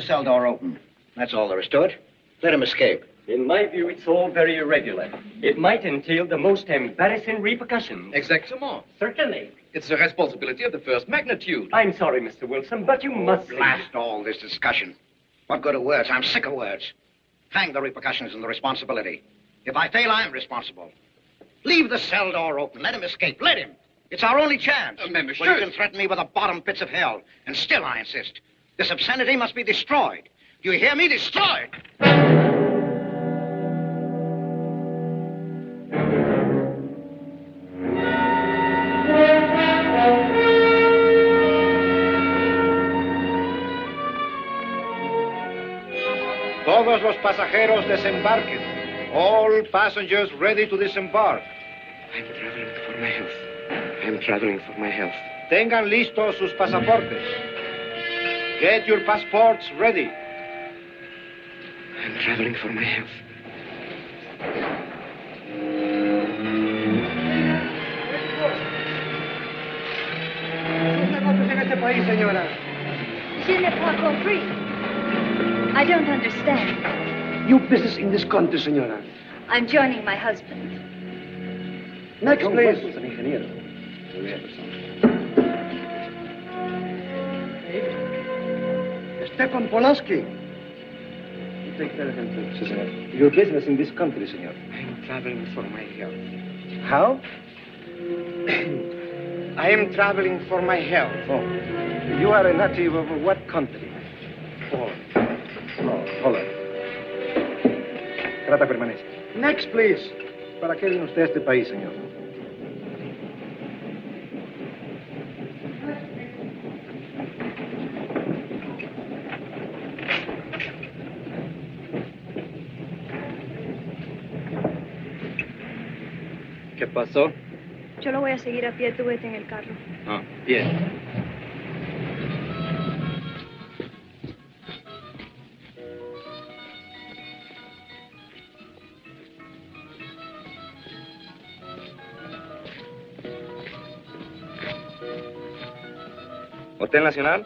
cell door open. That's all there is to it. Let him escape. In my view, it's all very irregular. It might entail the most embarrassing repercussions. Exactement. Certainly. It's a responsibility of the first magnitude. I'm sorry, Mr. Wilson, but you must Blast all this discussion. What good are words? I'm sick of words. Hang the repercussions and the responsibility. If I fail, I'm responsible. Leave the cell door open. Let him escape. Let him. It's our only chance. Monsieur. Well, you can threaten me with the bottom pits of hell, and still I insist. This obscenity must be destroyed. Do you hear me? Destroyed. Todos los pasajeros desembarquen. All passengers ready to disembark. I'm traveling for my health. I'm traveling for my health. Tengan listos sus pasaportes. Get your passports ready. I'm traveling for my health. Je n'ai pas compris. I don't understand. You business in this country, senora. I'm joining my husband. Next, please. Stepan Polaski. You take care of him, too, senor. Your business in this country, senor. I'm traveling for my health. How? I am traveling for my health. Oh. You are a native of what country? Holland. Oh, Holland. Trata permanece. Next, please. ¿Para qué viene usted a este país, señor? ¿Qué pasó? Yo lo voy a seguir a pie, tú vete en el carro. Ah, bien. Hotel Nacional,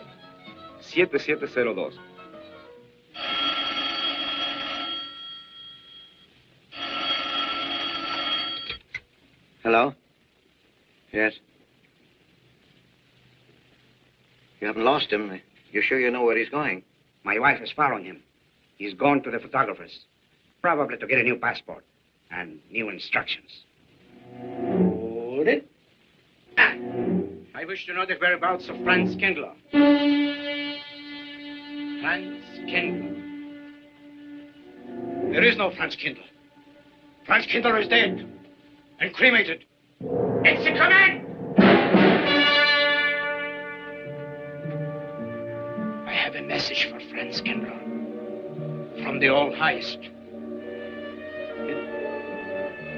7702. Hello? Yes? You haven't lost him. You're sure you know where he's going? My wife is following him. He's gone to the photographer's, probably to get a new passport and new instructions. Hold it. I wish to know the whereabouts of Franz Kindler. Franz Kindler. There is no Franz Kindler. Franz Kindler is dead and cremated. It's a command! I have a message for Franz Kindler from the All-Highest.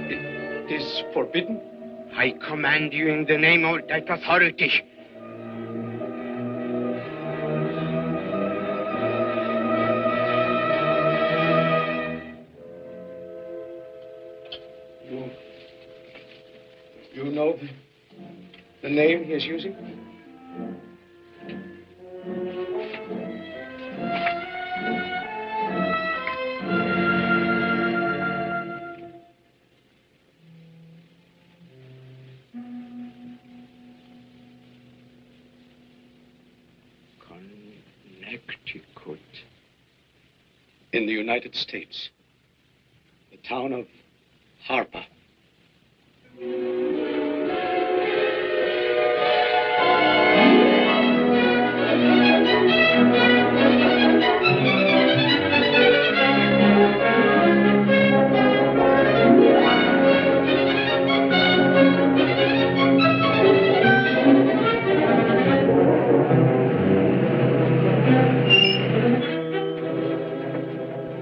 It is forbidden? I command you in the name of that authority. You know the name he is using? Connecticut. In the United States. The town of Harper.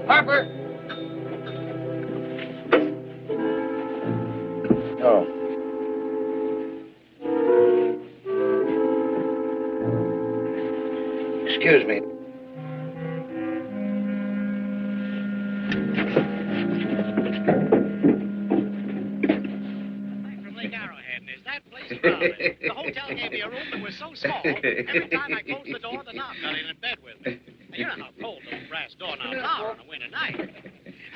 Harper! Oh. Excuse me. From Lake Arrowhead, and is that place crowded? The hotel gave me a room that was so small, every time I closed the door, the knob got in bed with me. You know how cold brass doorknob tower on a winter night.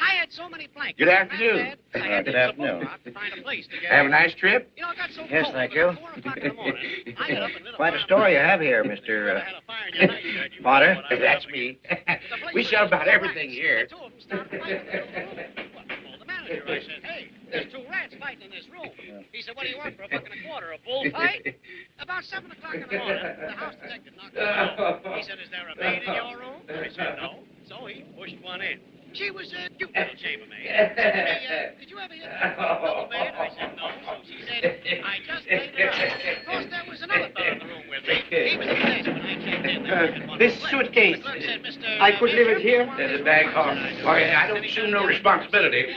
I had so many blankets. Good afternoon. in my bed, I had Good to use a boat afternoon. rock to find a place to get Have a out. nice trip? You know, it got so Yes, cold thank that you. at 4 o'clock in the morning, I got up and lit Quite a fire story you in my have here, room. Mr. I had a fire in your night bed, you Potter. know what I was That's up me. against. The place We was sell about full of everything rats. here. The two of them started fighting in the middle of the room. Well, I called the manager. I said, hey, there's 2 rats fighting in this room. He said, what do you want for $1.25? A bullfight? About 7 o'clock in the morning, the house detective knocked on the door. He said, is there a maid in your room? I said, no. So he pushed one in. She was a cute little chambermaid. Said, hey, did you ever hear the double maid? I said, no. So she said, I just laid it out. Of course, there was another fellow in the room with me. He was in the desk when I checked in. There was one This complet. suitcase. The clerk said, Mr. I could leave it here? There's a bag home. Why, I don't assume no responsibility.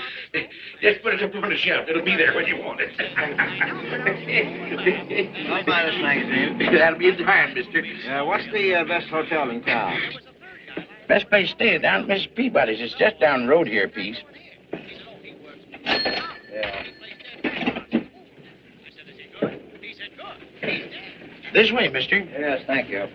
Just put it up on the shelf. It'll be there when you want it. Don't buy this magazine. That'll be in time, mister. What's the best hotel in town? Best place to stay down at Mrs. Peabody's. It's just down the road here a piece. Yeah. This way, mister. Yes, thank you.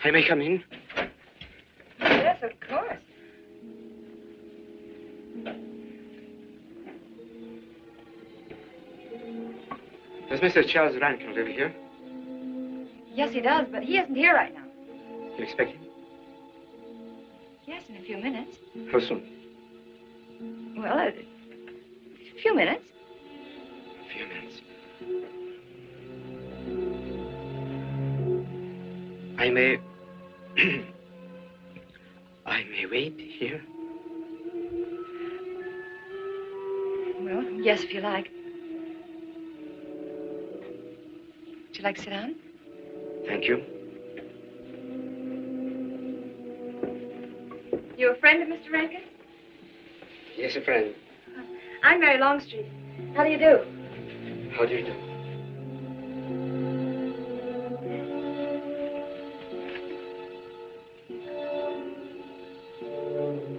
I may come in? Yes, of course. Does Mr. Charles Rankin live here? Yes, he does, but he isn't here right now. You expect him? Yes, in a few minutes. How soon? Well, a few minutes. A few minutes. I may... I may wait here? Well, yes, if you like. Would you like to sit down? Thank you. You a friend of Mr. Rankin? Yes, a friend. I'm Mary Longstreet. How do you do? How do you do?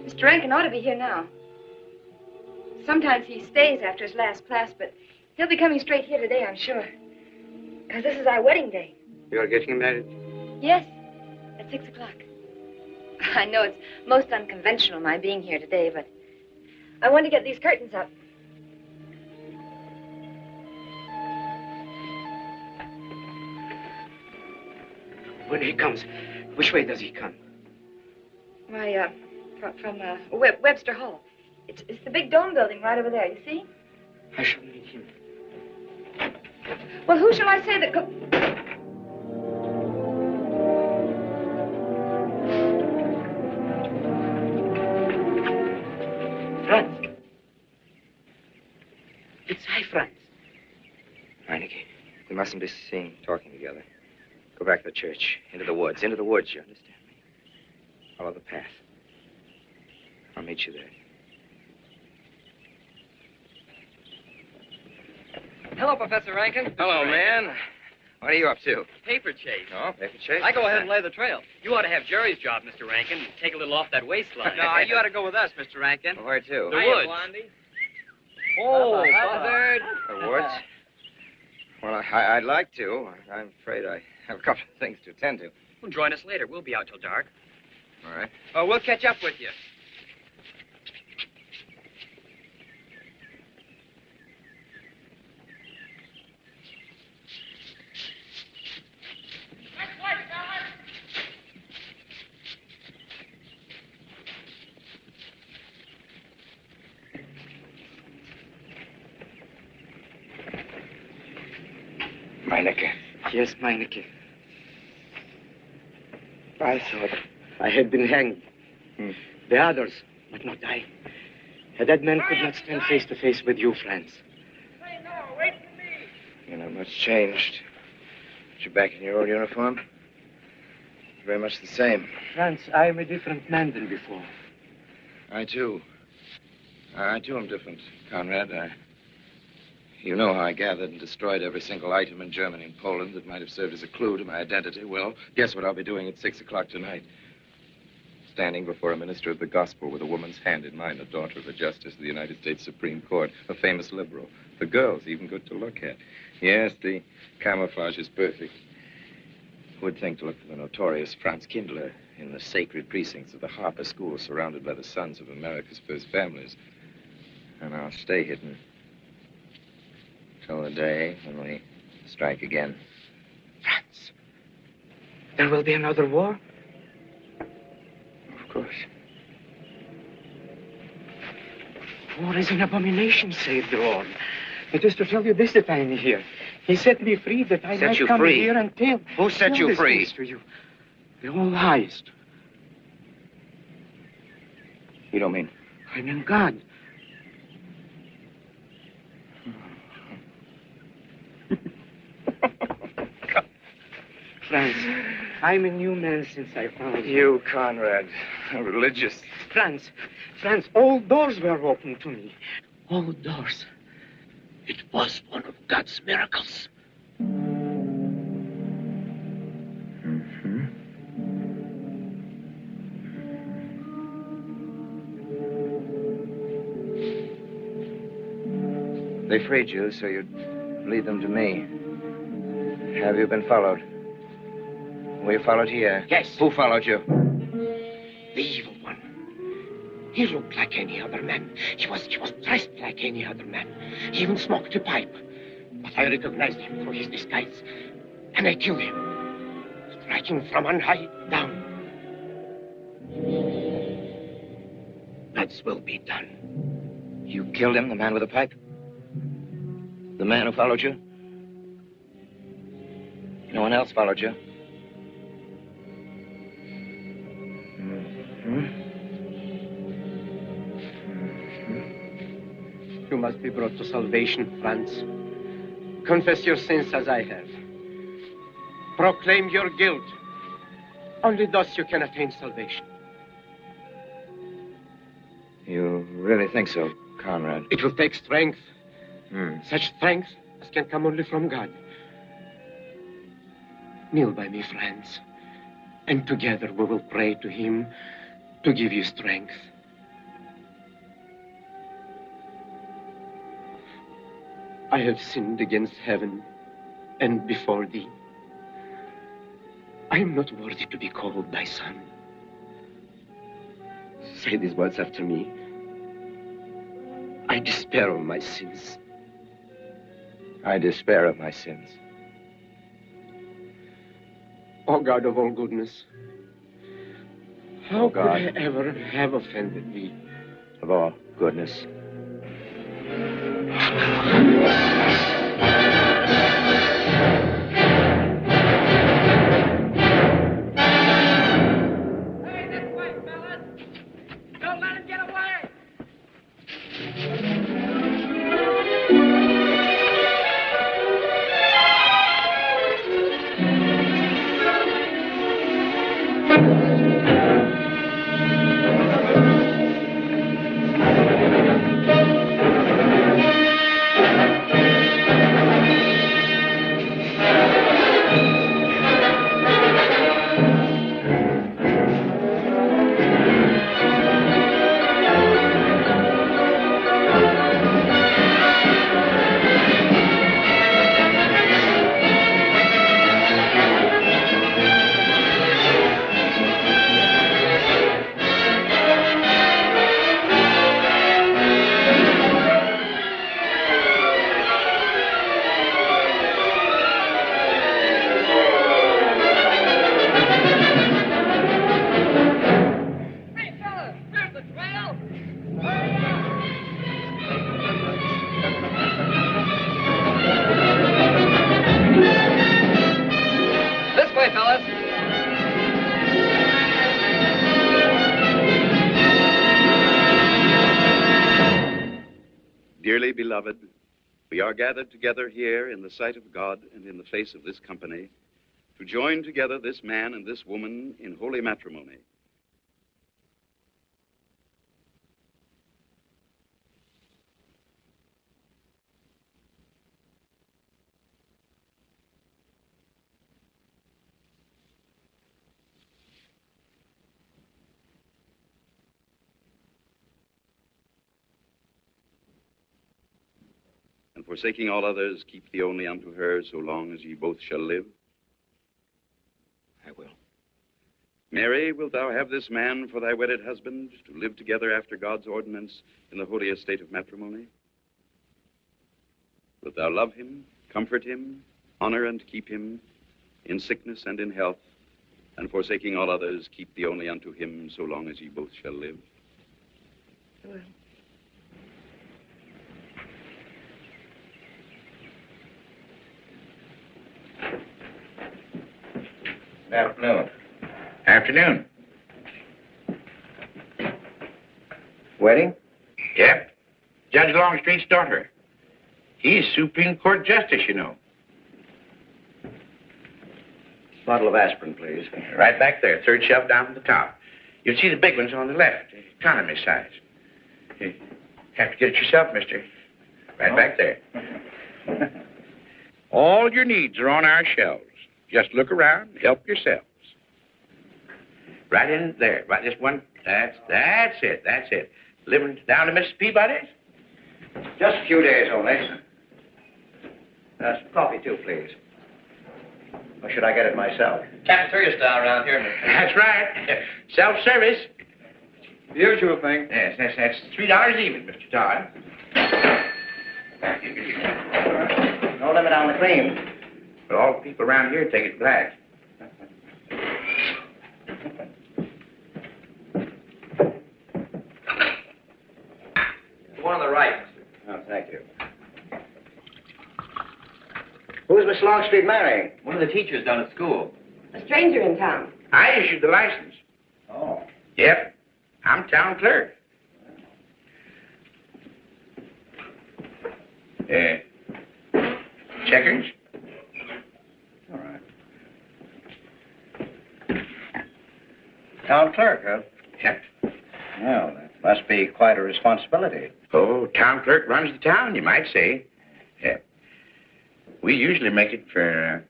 Mr. Rankin ought to be here now. Sometimes he stays after his last class, but he'll be coming straight here today, I'm sure. Because this is our wedding day. You are getting married? Yes, at 6 o'clock. I know it's most unconventional, my being here today, but I want to get these curtains up. When he comes, which way does he come? Why, from Webster Hall. It's the big dome building right over there, you see? I shall meet him. Well, who shall I say that Meineke, we mustn't be seen talking together. Go back to the church, into the woods, you understand me? Follow the path. I'll meet you there. Hello, Professor Rankin. Hello, man. What are you up to? Paper chase. Oh, paper chase? I go ahead and lay the trail. You ought to have Jerry's job, Mr. Rankin. Take a little off that waistline. No, you ought to go with us, Mr. Rankin. Where to? The woods. Oh, buzzard. The woods? Well, I'd like to. I'm afraid I have a couple of things to attend to. Well, join us later. We'll be out till dark. All right. Oh, we'll catch up with you. Meineke. Yes, Meineke. I thought I had been hanged. The others, but not I. A dead man could not stand face to face with you, Franz. You're not much changed. You're back in your old uniform? Very much the same. Franz, I am a different man than before. I, too. I, too, am different, Conrad. You know how I gathered and destroyed every single item in Germany and Poland that might have served as a clue to my identity. Well, guess what I'll be doing at 6 o'clock tonight? Standing before a minister of the gospel with a woman's hand in mine, a daughter of a justice of the United States Supreme Court, a famous liberal. The girl's even good to look at. Yes, the camouflage is perfect. Who would think to look for the notorious Franz Kindler in the sacred precincts of the Harper School, surrounded by the sons of America's first families? And I'll stay hidden till the day when we strike again. Franz, there will be another war? Of course. War is an abomination, saith the Lord. It is to tell you this that I am here. He set me free that I might come here and tell. Who set you free? To you. The All-Highest. You don't mean? I mean God. Franz, I'm a new man since I found you. You, Conrad, a religious. Franz, all doors were open to me. All doors. It was one of God's miracles. They freed you so you'd lead them to me. Have you been followed? Were you followed here? Yes. Who followed you? The evil one. He looked like any other man. He was dressed like any other man. He even smoked a pipe. But I recognized him through his disguise. And I killed him, striking from on high down. God's will be done. You killed him, the man with the pipe? The man who followed you? No one else followed you? You must be brought to salvation, Franz. Confess your sins as I have. Proclaim your guilt. Only thus you can attain salvation. You really think so, Conrad? It will take strength. Such strength as can come only from God. Kneel by me, Franz, and together we will pray to him to give you strength. I have sinned against heaven and before thee. I am not worthy to be called thy son. Say these words after me. I despair of my sins. I despair of my sins. O God of all goodness, how could God. I ever have offended thee? Of all goodness. Hey, this way, fellas! Don't let him get away! beloved, we are gathered together here in the sight of God and in the face of this company to join together this man and this woman in holy matrimony. And forsaking all others, keep thee only unto her so long as ye both shall live. I will. Mary, wilt thou have this man for thy wedded husband, to live together after God's ordinance in the holy estate of matrimony? Wilt thou love him, comfort him, honor and keep him in sickness and in health, and forsaking all others, keep thee only unto him so long as ye both shall live? I will. Afternoon. Afternoon. Wedding? Yep. Judge Longstreet's daughter. He's Supreme Court Justice, you know. Bottle of aspirin, please. Right back there, third shelf down from the top. You'll see the big ones on the left, economy size. You have to get it yourself, mister. Right back there. All your needs are on our shelves. Just look around, help yourselves. Right in there, right this one. That's it. Living down to Mrs. Peabody's? Just a few days only. Some coffee, too, please. Or should I get it myself? Cafeteria style around here, Mr. That's right. Self-service. The usual thing. Yes, that's $3 even, Mr. Todd. No limit on the cream. But all the people around here take it black. One on the right, mister. Oh, thank you. Who's Miss Longstreet marrying? One of the teachers down at school. A stranger in town. I issued the license. Oh. Yep. I'm town clerk. Checkers? All right. Town clerk, huh? Yep. Well, that must be quite a responsibility. Oh, town clerk runs the town, you might say. Yeah. We usually make it for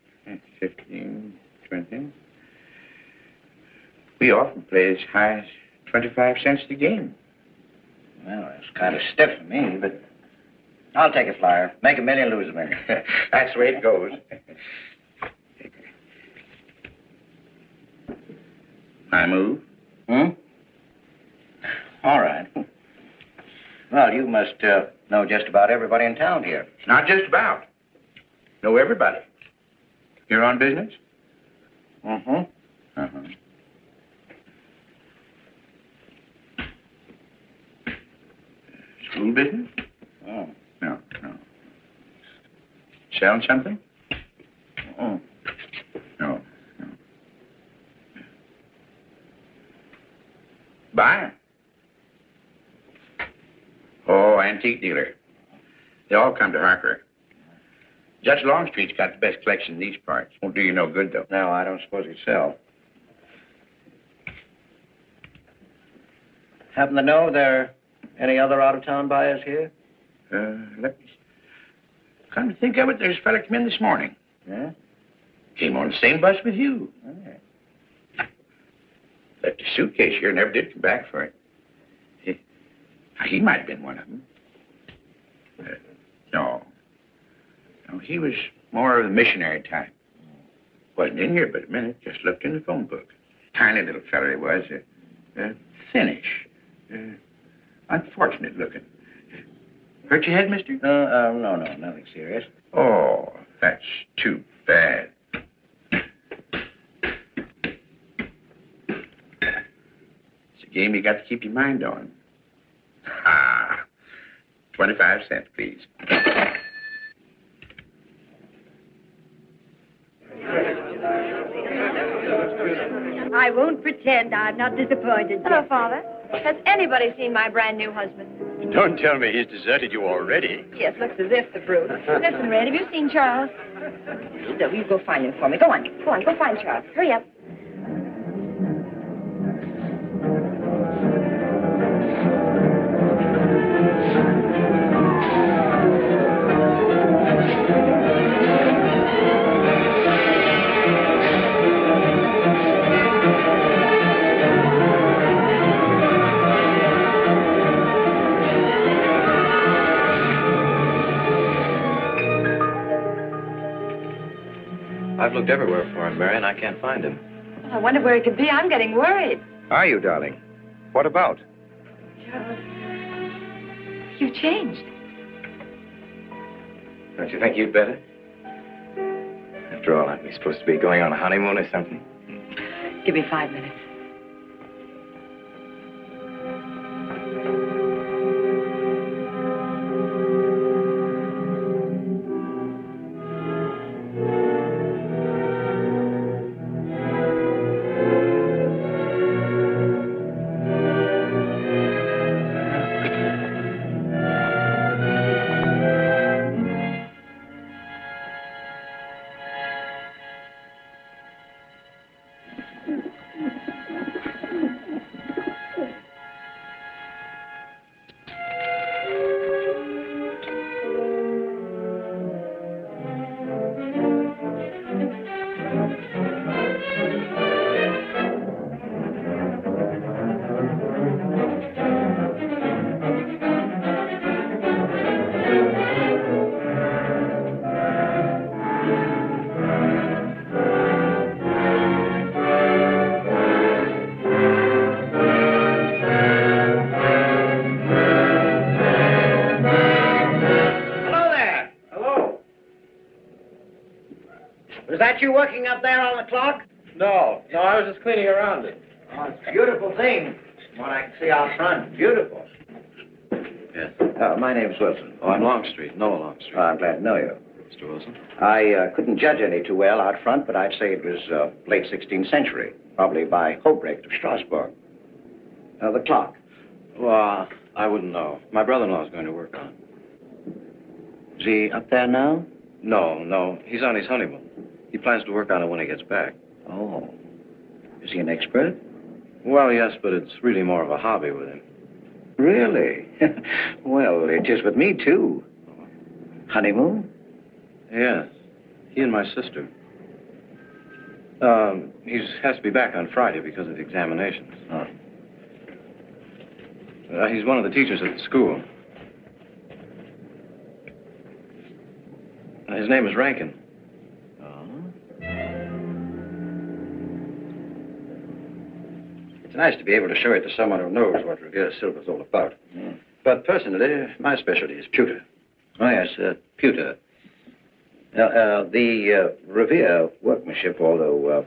15, 20. We often play as high as 25 cents a game. Well, it's kind of stiff for me, but I'll take a flyer. Make a million, lose a million. That's the way it goes. I move. All right. Well, you must know just about everybody in town here. Not just about. Know everybody. You're on business? Mm-hmm. Uh-huh. School business? Oh. No. Selling something? Oh. No. Buying? Oh, antique dealer. They all come to Harker. Judge Longstreet's got the best collection in these parts. Won't do you no good, though. No, I don't suppose he'd sell. Happen to know there are any other out-of-town buyers here? Let me... Come to think of it, there's a fella come in this morning. Yeah? Came on the same bus with you. Oh. Left his suitcase here, never did come back for it. He might have been one of them. No, he was more of the missionary type. Wasn't in here but a minute, just looked in the phone book. Tiny little fella he was, thinnish, unfortunate looking. Hurt your head, mister? No, nothing serious. Oh, that's too bad. It's a game you got to keep your mind on. 25 cents, please. I won't pretend I'm not disappointed. Hello, Father. Has anybody seen my brand new husband? Don't tell me he's deserted you already. Yes, looks as if the brute. Listen, Red, have you seen Charles? No, you go find him for me. Go on, go find Charles. Hurry up. I've looked everywhere for him, Mary, and I can't find him. Oh, I wonder where he could be. I'm getting worried. Are you, darling? What about? Charles, you've changed. Don't you think you'd better? After all, aren't we supposed to be going on a honeymoon or something? Give me 5 minutes. Was that you working up there on the clock? No, I was just cleaning around it. Oh, it's a beautiful thing. What I can see out front. Beautiful. Yes. My name's Wilson. Oh, I'm Longstreet. Noah Longstreet. I'm glad to know you. Mr. Wilson? I couldn't judge any too well out front, but I'd say it was late 16th century, probably by Hobrecht of Strasbourg. The clock. Well, I wouldn't know. My brother-in-law's going to work on it. Is he up there now? No. He's on his honeymoon. He plans to work on it when he gets back. Oh. Is he an expert? Well, yes, but it's really more of a hobby with him. Really? Well, it is with me, too. Honeymoon? Yes. He and my sister. He has to be back on Friday because of the examinations. Oh. He's one of the teachers at the school. His name is Rankin. It's nice to be able to show it to someone who knows what Revere Silver's all about. Mm. But personally, my specialty is pewter. Oh, yes, pewter. The Revere workmanship, although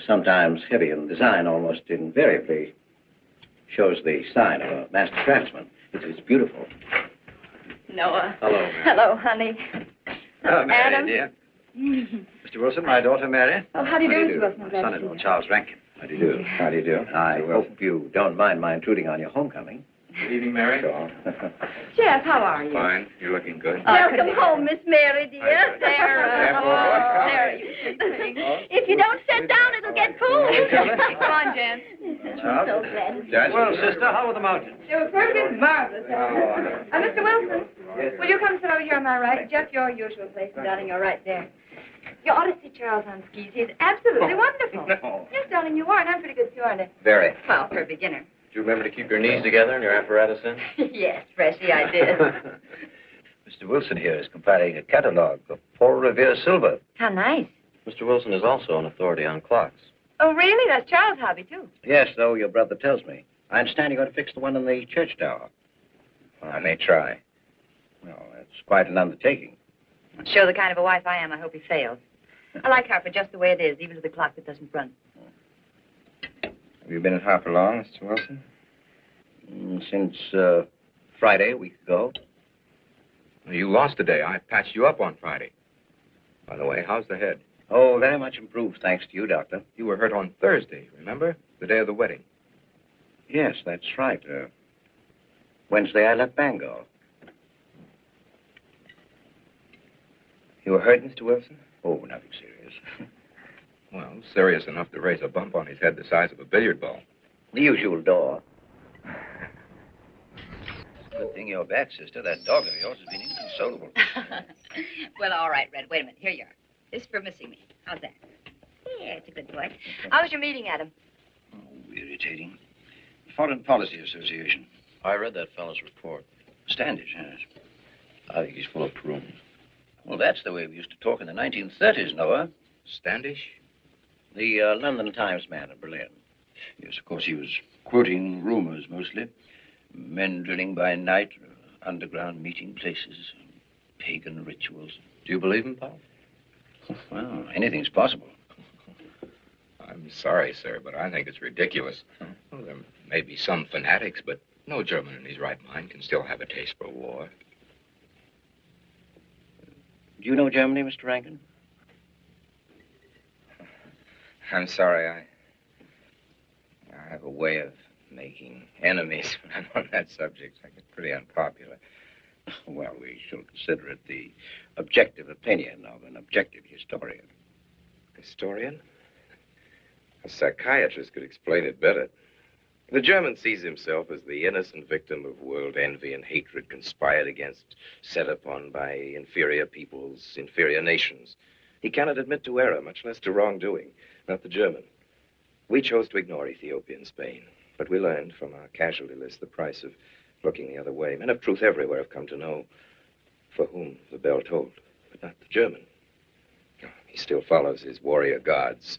sometimes heavy in design, almost invariably shows the sign of a master craftsman. It's beautiful. Noah. Hello, Mary. Hello, honey. Hello, Mary, Adam. dear. Mr. Wilson, my daughter, Mary. Oh, how do you do, Mr. Wilson? I'm glad to see Son-in-law, you. Charles Rankin. How do you do? How do you do? I hope you don't mind my intruding on your homecoming. Good evening, Mary. Sure. Jeff, how are you? Fine. You're looking good. Welcome home, Miss Mary, dear. Hi, Sarah. Sarah, you if you don't sit down, it'll get cool. Come on, Jan. I'm so glad. Dad? Well, sister, how are the mountains? They were perfectly marvelous. Mr. Wilson, will you come sit over here on my right? Jeff, your usual place, and darling, you're right there. You ought to see Charles on skis. He's absolutely wonderful. No. Yes, darling, you are, and I'm pretty good too, aren't I? Very. Well, for a beginner. Do you remember to keep your knees together and your apparatus in? Yes, Freshy, I did. Mr. Wilson here is compiling a catalog of Paul Revere silver. How nice. Mr. Wilson is also an authority on clocks. Oh, really? That's Charles' hobby, too. Yes, though your brother tells me. I understand you're going to fix the one in the church tower. I may try. Well, it's quite an undertaking. Show the kind of a wife I am, I hope he fails. I like Harper just the way it is, even to the clock that doesn't run. Have you been at Harper long, Mr. Wilson? Since Friday, a week ago. You lost today. I patched you up on Friday. By the way, how's the head? Oh, very much improved, thanks to you, Doctor. You were hurt on Thursday, remember? The day of the wedding. Yes, that's right. Wednesday, I left Bangor. You were hurt, Mr. Wilson? Oh, nothing serious. Well, serious enough to raise a bump on his head the size of a billiard ball. The usual door. Good thing you're back, sister. That dog of yours has been inconsolable. Well, all right, Red. Wait a minute. Here you are. This is for missing me. How's that? Yeah, it's a good boy. How was your meeting, Adam? Oh, irritating. Foreign Policy Association. I read that fellow's report. Standish, yes. I think he's full of prunes. Well, that's the way we used to talk in the 1930s, Noah. Standish? The London Times man in Berlin. Yes, of course, he was quoting rumors mostly. Men drilling by night, underground meeting places, pagan rituals. Do you believe him, Paul? Well, anything's possible. I'm sorry, sir, but I think it's ridiculous. Well, there may be some fanatics, but no German in his right mind can still have a taste for war. Do you know Germany, Mr. Rankin? I'm sorry, I have a way of making enemies when I'm on that subject. I get pretty unpopular. Well, we shall consider it the objective opinion of an objective historian. Historian? A psychiatrist could explain it better. The German sees himself as the innocent victim of world envy and hatred conspired against, set upon by inferior peoples, inferior nations. He cannot admit to error, much less to wrongdoing. Not the German. We chose to ignore Ethiopia and Spain, but we learned from our casualty list the price of looking the other way. Men of truth everywhere have come to know for whom the bell tolled, but not the German. He still follows his warrior gods,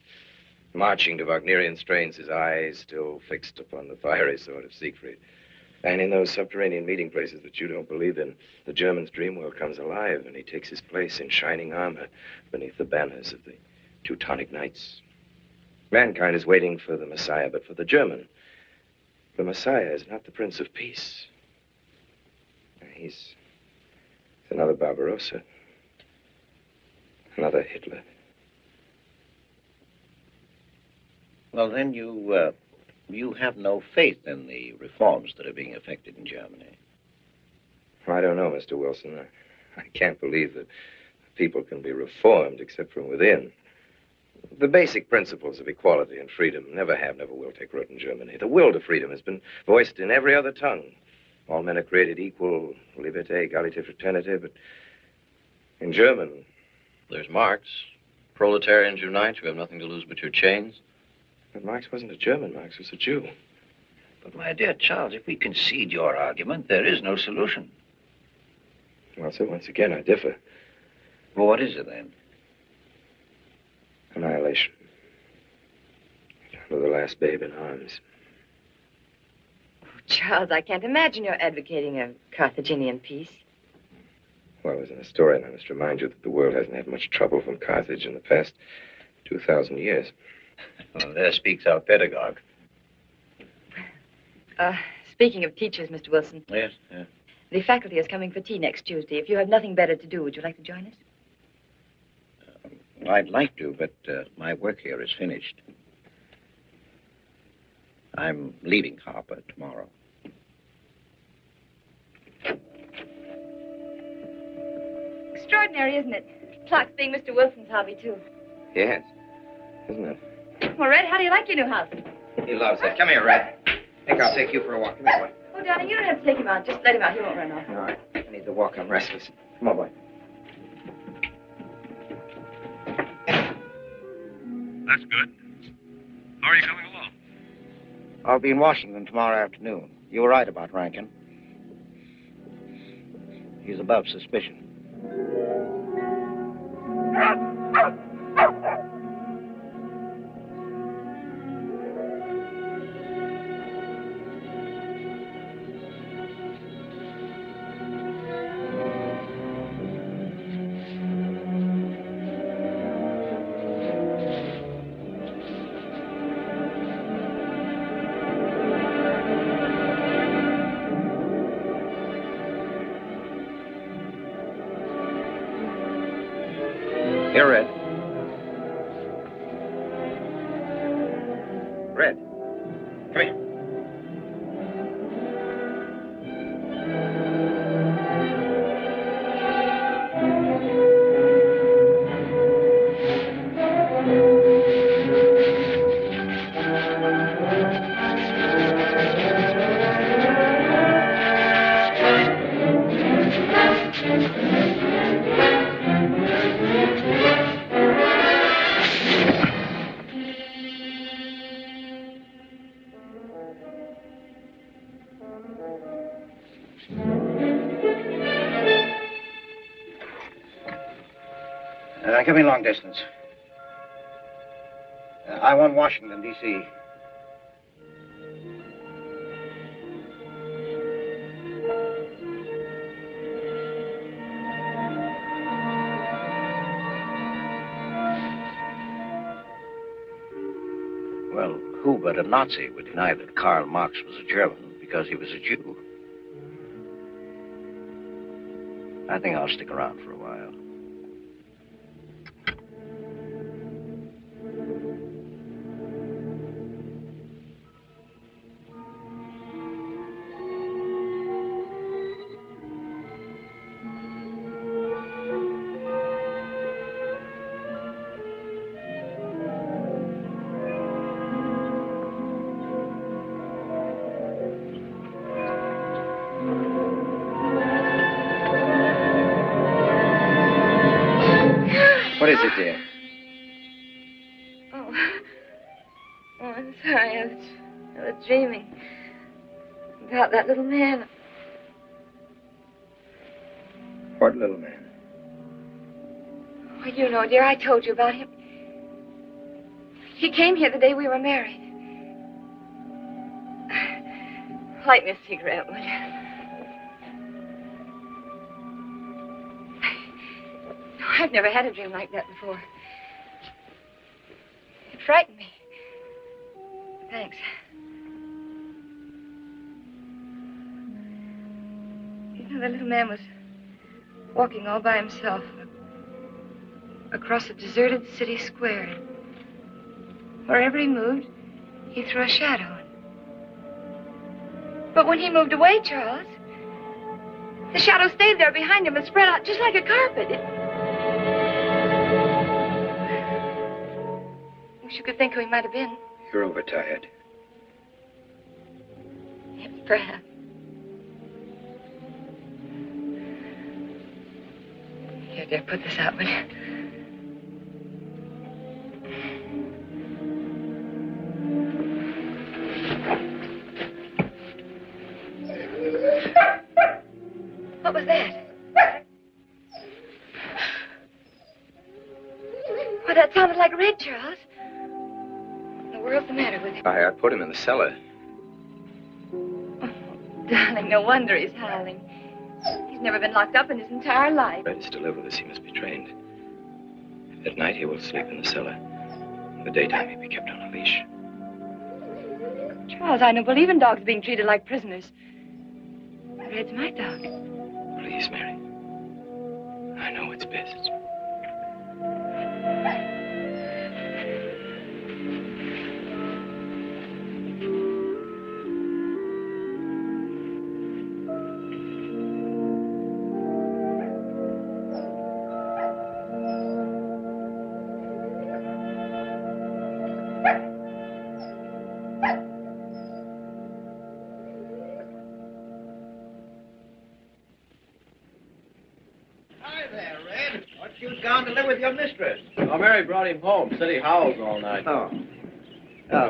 marching to Wagnerian strains, his eyes still fixed upon the fiery sword of Siegfried. And in those subterranean meeting places that you don't believe in, the German's dream world comes alive, and he takes his place in shining armor beneath the banners of the Teutonic Knights. Mankind is waiting for the Messiah, but for the German, the Messiah is not the Prince of Peace. He's another Barbarossa, another Hitler. Well, then you have no faith in the reforms that are being effected in Germany. I don't know, Mr. Wilson. I can't believe that people can be reformed except from within. The basic principles of equality and freedom never have, never will take root in Germany. The will to freedom has been voiced in every other tongue. All men are created equal, liberté, égalité, fraternité, but in German... There's Marx. Proletarians unite, you have nothing to lose but your chains. But Marx wasn't a German, Marx was a Jew. But, my dear Charles, if we concede your argument, there is no solution. Well, sir, once again, I differ. Well, what is it, then? Annihilation. Of the last babe in arms. Oh, Charles, I can't imagine you're advocating a Carthaginian peace. Well, as an historian, I must remind you that the world hasn't had much trouble from Carthage in the past 2,000 years. Well, there speaks our pedagogue. Speaking of teachers, Mr. Wilson. Yes, yes. The faculty is coming for tea next Tuesday. If you have nothing better to do, would you like to join us? I'd like to, but my work here is finished. I'm leaving Harper tomorrow. Extraordinary, isn't it? Clocks being Mr. Wilson's hobby, too. Yes, isn't it? Well, Red, how do you like your new house? He loves it. Come here, Red. I think I'll take you for a walk. Come here, boy. Oh, darling, you don't have to take him out. Just let him out. He won't run off. All right. I need the walk. I'm restless. Come on, boy. That's good. How are you coming along? I'll be in Washington tomorrow afternoon. You were right about Rankin. He's above suspicion. Here, Red. Red. Come here. Give me long distance. I want Washington, D.C. Well, who but a Nazi would deny that Karl Marx was a German because he was a Jew? I think I'll stick around for a while. What is it, dear? Oh, I'm sorry. I was dreaming about that little man. What little man? Oh, you know, dear, I told you about him. He came here the day we were married. Light me a cigarette, would you? I've never had a dream like that before. It frightened me. Thanks. You know, the little man was walking all by himself across a deserted city square. Wherever he moved, he threw a shadow. But when he moved away, Charles, the shadow stayed there behind him and spread out just like a carpet. Wish you could think who he might have been. You're overtired. Yes, perhaps. Here, dear, put this out, will you? What was that? Why, that sounded like Red, Charles. What in the world's the matter with him? I put him in the cellar. Oh, darling, no wonder he's howling. He's never been locked up in his entire life. Red is deliverless. He must be trained. At night, he will sleep in the cellar. In the daytime, he'll be kept on a leash. Charles, I don't believe in dogs being treated like prisoners. Red's my dog. Please, Mary. I know it's best. Gone to live with your mistress. Oh, Mary brought him home. Said he howls all night. Oh.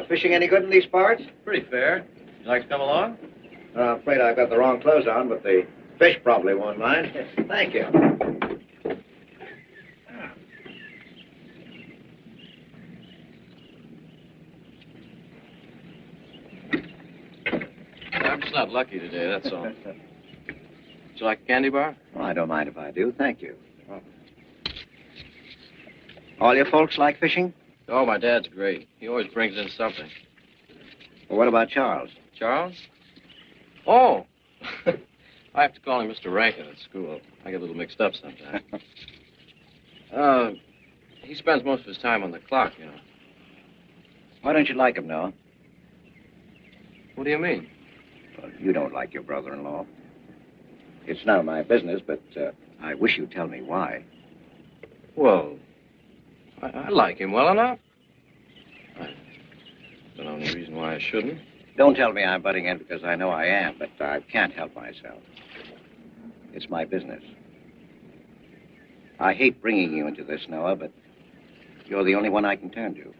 Fishing any good in these parts? Pretty fair. You like to come along? I'm afraid I've got the wrong clothes on, but the fish probably won't mind. Thank you. I'm just not lucky today, that's all. Would you like a candy bar? Well, I don't mind if I do. Thank you. All your folks like fishing? Oh, my dad's great. He always brings in something. Well, what about Charles? Charles? Oh. I have to call him Mr. Rankin at school. I get a little mixed up sometimes. He spends most of his time on the clock, you know. Why don't you like him, Noah? What do you mean? Well, you don't like your brother-in-law. It's none of my business, but I wish you'd tell me why. Well, I like him well enough. I don't know any reason why I shouldn't. Don't tell me I'm butting in because I know I am, but I can't help myself. It's my business. I hate bringing you into this, Noah, but you're the only one I can turn to.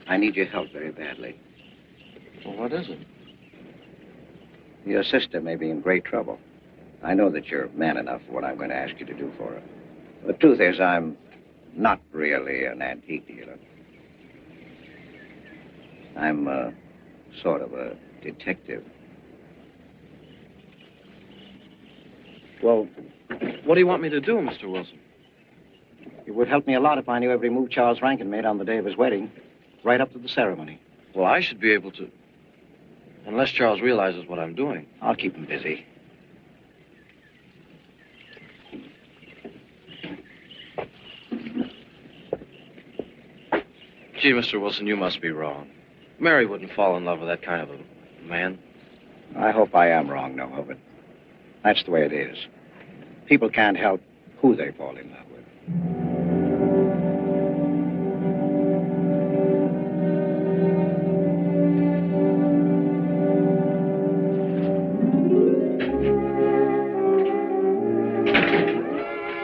I need your help very badly. Well, what is it? Your sister may be in great trouble. I know that you're man enough for what I'm going to ask you to do for her. The truth is, I'm not really an antique dealer. I'm sort of a detective. Well, what do you want me to do, Mr. Wilson? It would help me a lot if I knew every move Charles Rankin made on the day of his wedding, right up to the ceremony. Well, I should be able to. Unless Charles realizes what I'm doing. I'll keep him busy. Gee, Mr. Wilson, you must be wrong. Mary wouldn't fall in love with that kind of a man. I hope I am wrong, Noah, but that's the way it is. People can't help who they fall in love with.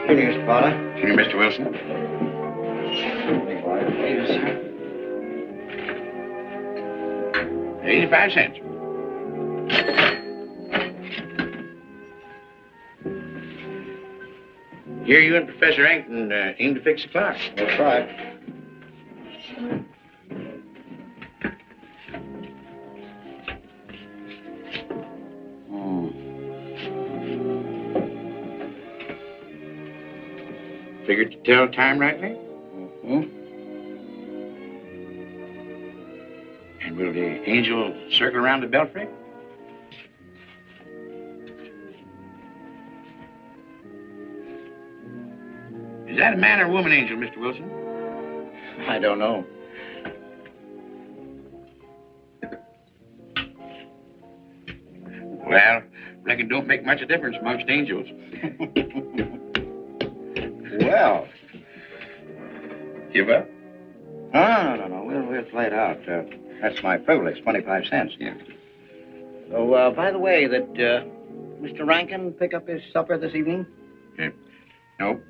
Good news, Mr. Potter. Excuse me, Mr. Wilson. 85 cents. Here you and Professor Ankton aim to fix the clock. That's right. Figured to tell time rightly? Mm-hmm. And will the angel circle around the belfry? Is that a man or a woman angel, Mr. Wilson? I don't know. Well, reckon don't make much of a difference amongst angels. Well. Give up? No. We'll play it out. That's my privilege, 25 cents. Yeah. So, by the way, did Mr. Rankin pick up his supper this evening? No.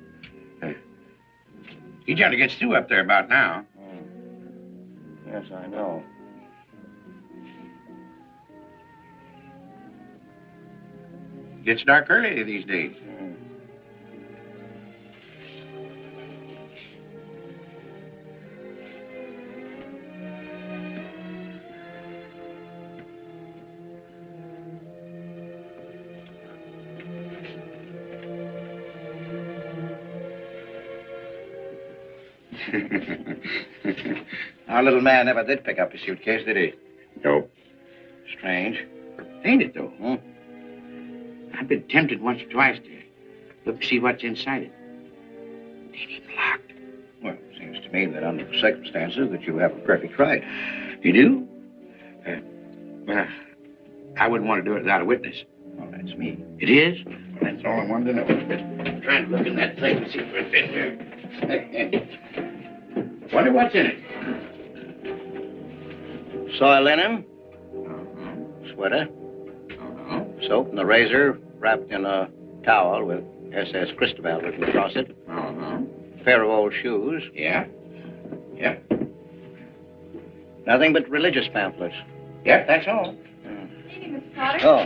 He generally gets through up there about now. Yes, I know. Gets dark early these days. Our little man never did pick up his suitcase, did he? No. Strange. Ain't it, though? I've been tempted once or twice to look to see what's inside it. It ain't even locked. Well, it seems to me that under the circumstances that you have a perfect right. You do? Well, I wouldn't want to do it without a witness. Well, that's me. It is? That's all I wanted to know. I'm trying to look in that thing to see if it's in there. Wonder what's in it. Soil linen. Sweater. Soap and the razor wrapped in a towel with SS Cristobal written across it. Pair of old shoes. Yeah. Nothing but religious pamphlets. Yep, that's all. Evening, Mr. Potter. Oh.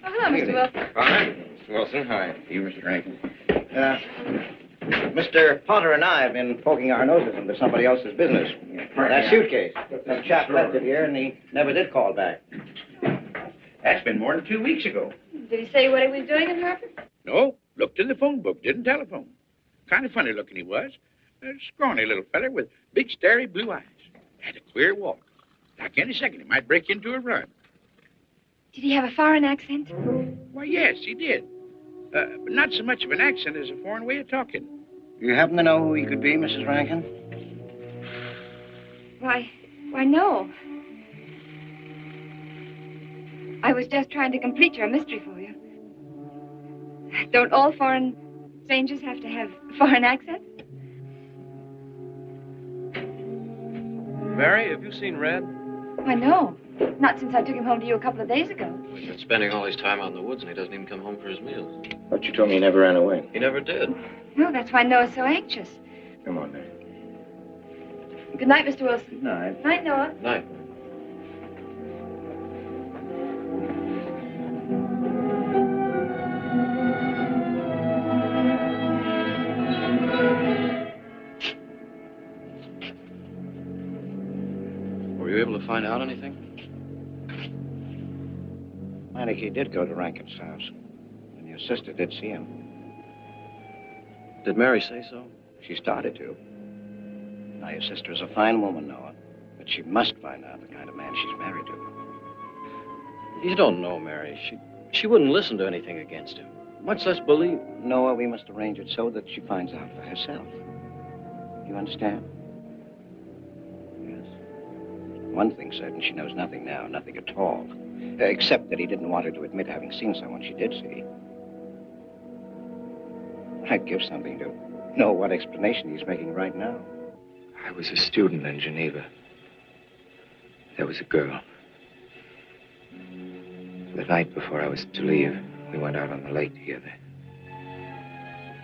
Hello, Mr. Wilson. Hi, Mr. Wilson. Hi. You, Mr. Rankin. Mr. Potter and I have been poking our noses into somebody else's business. That suitcase. That chap left it here, and he never did call back. That's been more than 2 weeks ago. Did he say what he was doing in Hartford? No, looked in the phone book, didn't telephone. Kind of funny looking he was. A scrawny little feller with big, starry blue eyes. Had a queer walk. Like any second, he might break into a run. Did he have a foreign accent? Why, yes, he did. But not so much of an accent as a foreign way of talking. You happen to know who he could be, Mrs. Rankin? Why, no. I was just trying to complete your mystery for you. Don't all foreign strangers have to have a foreign accent? Mary, have you seen Red? Why, no. Not since I took him home to you a couple of days ago. He's been spending all his time out in the woods, and he doesn't even come home for his meals. But you told me he never ran away. He never did. No, that's why Noah's so anxious. Come on, Mary. Good night, Mr. Wilson. Good night. Night, Noah. Night. you able to find out anything? Manicky did go to Rankin's house. And your sister did see him. Did Mary say so? She started to. Now, your sister is a fine woman, Noah. But she must find out the kind of man she's married to. You don't know Mary. She wouldn't listen to anything against him. Much less believe. Noah, we must arrange it so that she finds out for herself. You understand? Yes. One thing's certain, she knows nothing now, nothing at all. Except that he didn't want her to admit having seen someone she did see. I'd give something to know what explanation he's making right now. I was a student in Geneva. There was a girl. The night before I was to leave, we went out on the lake together.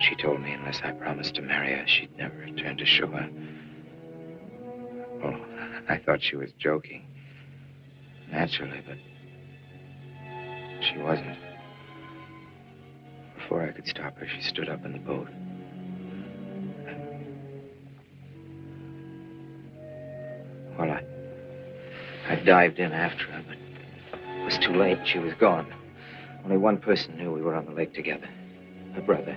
She told me unless I promised to marry her, she'd never return to shore. Oh, I thought she was joking. Naturally, but she wasn't. Before I could stop her, she stood up in the boat. Well, I dived in after her, but it was too late. She was gone. Only one person knew we were on the lake together. Her brother.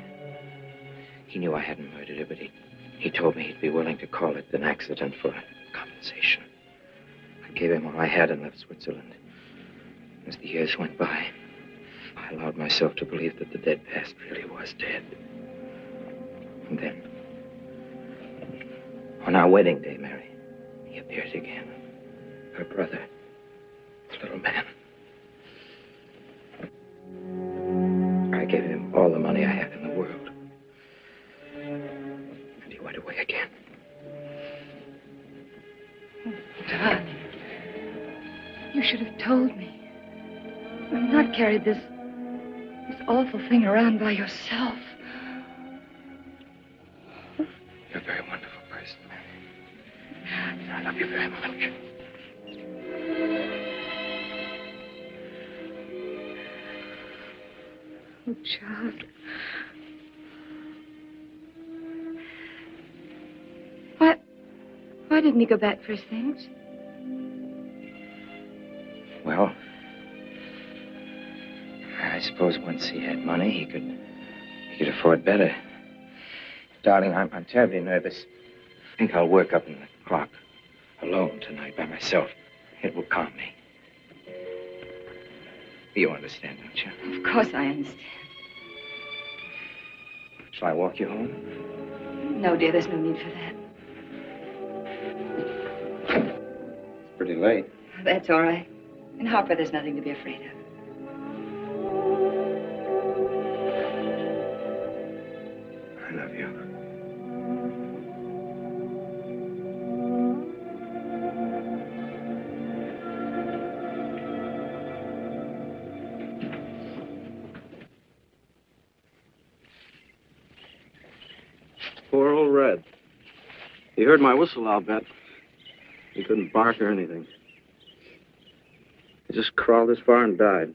He knew I hadn't murdered her, but he told me he'd be willing to call it an accident for compensation. I gave him all I had and left Switzerland. As the years went by, I allowed myself to believe that the dead past really was dead. And then, on our wedding day, Mary, he appeared again. Her brother, the little man. I gave him all the money I had in the world. And he went away again. Oh, darling. You should have told me. And not carried this awful thing around by yourself. You're a very wonderful person, Mary. I love you very much. Oh, child. Why didn't he go back for his things? Well, I suppose once he had money, he could afford better. Darling, I'm terribly nervous. I think I'll work up in the clock alone tonight by myself. It will calm me. You understand, don't you? Of course I understand. Shall I walk you home? No, dear, there's no need for that. It's pretty late. That's all right. In Harper, there's nothing to be afraid of. I love you. Poor old Red. He heard my whistle, I'll bet. He couldn't bark or anything. He just crawled this far and died.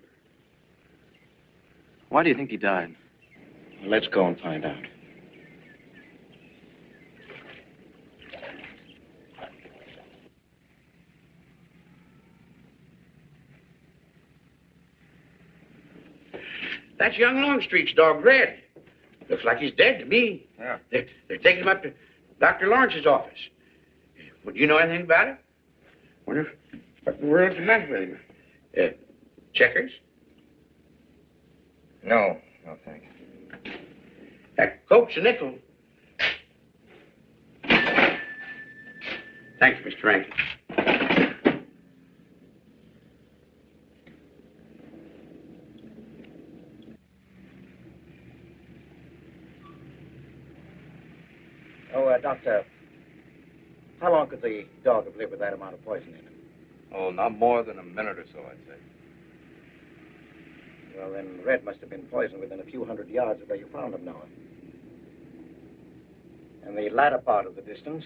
Why do you think he died? Well, let's go and find out. That's young Longstreet's dog, Red. Looks like he's dead to me. Yeah. They're taking him up to Dr. Lawrence's office. Would you know anything about it? Wonder what in the world's the matter with him? Checkers? No, thank you. That Coke's a nickel. Thanks, Mr. Rankin. Oh, Doctor, how long could the dog have lived with that amount of poison in him? Oh, not more than a minute or so, I'd say. Well, then Red must have been poisoned within a few hundred yards of where you found him, Noah. And the latter part of the distance,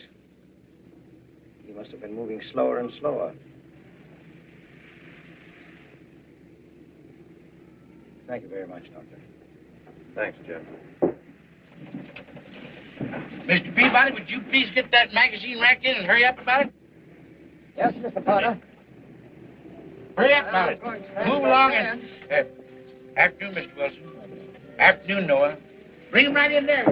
he must have been moving slower and slower. Thank you very much, Doctor. Thanks, Jeff. Mr. Peabody, would you please get that magazine racked in and hurry up about it? Yes, Mr. Potter. Hurry up now. Move along and... afternoon, Mr. Wilson. Afternoon, Noah. Bring him right in there.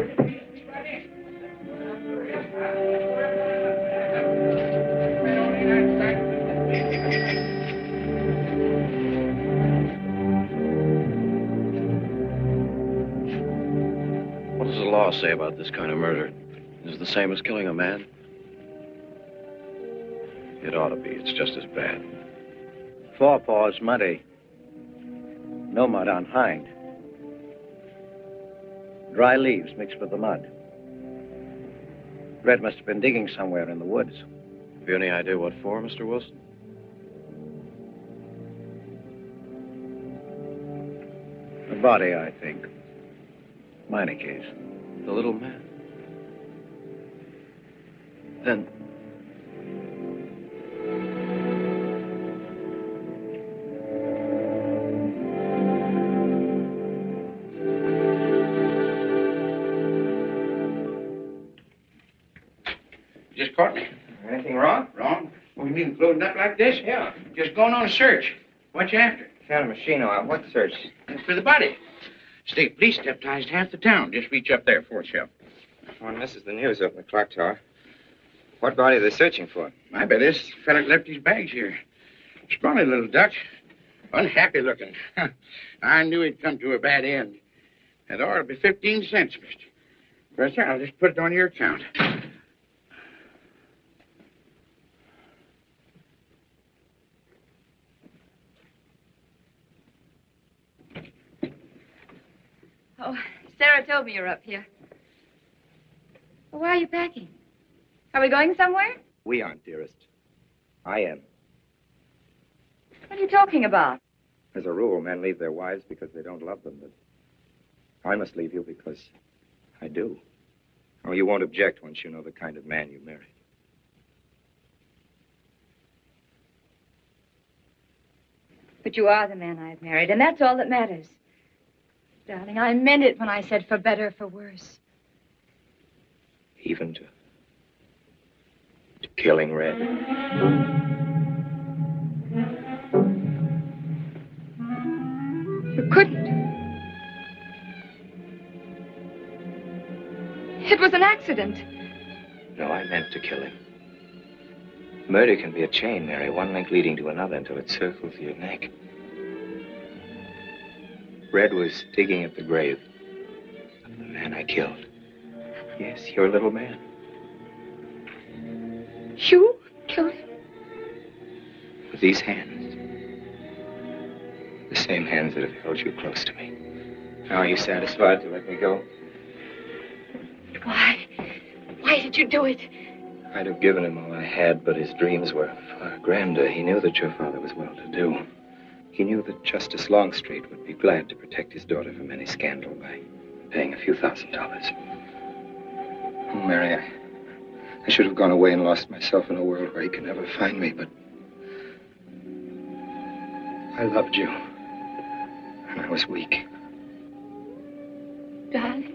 What does the law say about this kind of murder? Is it the same as killing a man? It ought to be. It's just as bad. Forepaws muddy. No mud on hind. Dry leaves mixed with the mud. Red must have been digging somewhere in the woods. Have you any idea what for, Mr. Wilson? The body, I think. Minor case. The little man? Then... Just caught me. Anything wrong? Wrong? What do you mean, loading up like this? Yeah. Just going on a search. What you after? Found a machine out. What search? For the body. State police deputized half the town. Just reach up there for it, Sheriff. One misses the news up in the clock tower. What body are they searching for? I bet this fella left his bags here. Scrawny little duck. Unhappy looking. I knew he'd come to a bad end. That ought to be 15 cents, mister. Professor, I'll just put it on your account. Oh, Sarah told me you're up here. Well, why are you packing? Are we going somewhere? We aren't, dearest. I am. What are you talking about? As a rule, men leave their wives because they don't love them, but I must leave you because I do. Oh, you won't object once you know the kind of man you marry. But you are the man I've married, and that's all that matters. Darling, I meant it when I said for better or for worse. Even to killing Red. You couldn't. It was an accident. No, I meant to kill him. Murder can be a chain, Mary, one link leading to another until it circles your neck. Red was digging at the grave of the man I killed. Yes, your little man. You killed him? With these hands. The same hands that have held you close to me. Now, are you satisfied to let me go? Why? Why did you do it? I'd have given him all I had, but his dreams were far grander. He knew that your father was well-to-do. He knew that Justice Longstreet would be glad to protect his daughter from any scandal by paying a few $1,000s. Oh, Mary, I should have gone away and lost myself in a world where he could never find me, but I loved you, and I was weak. Darling,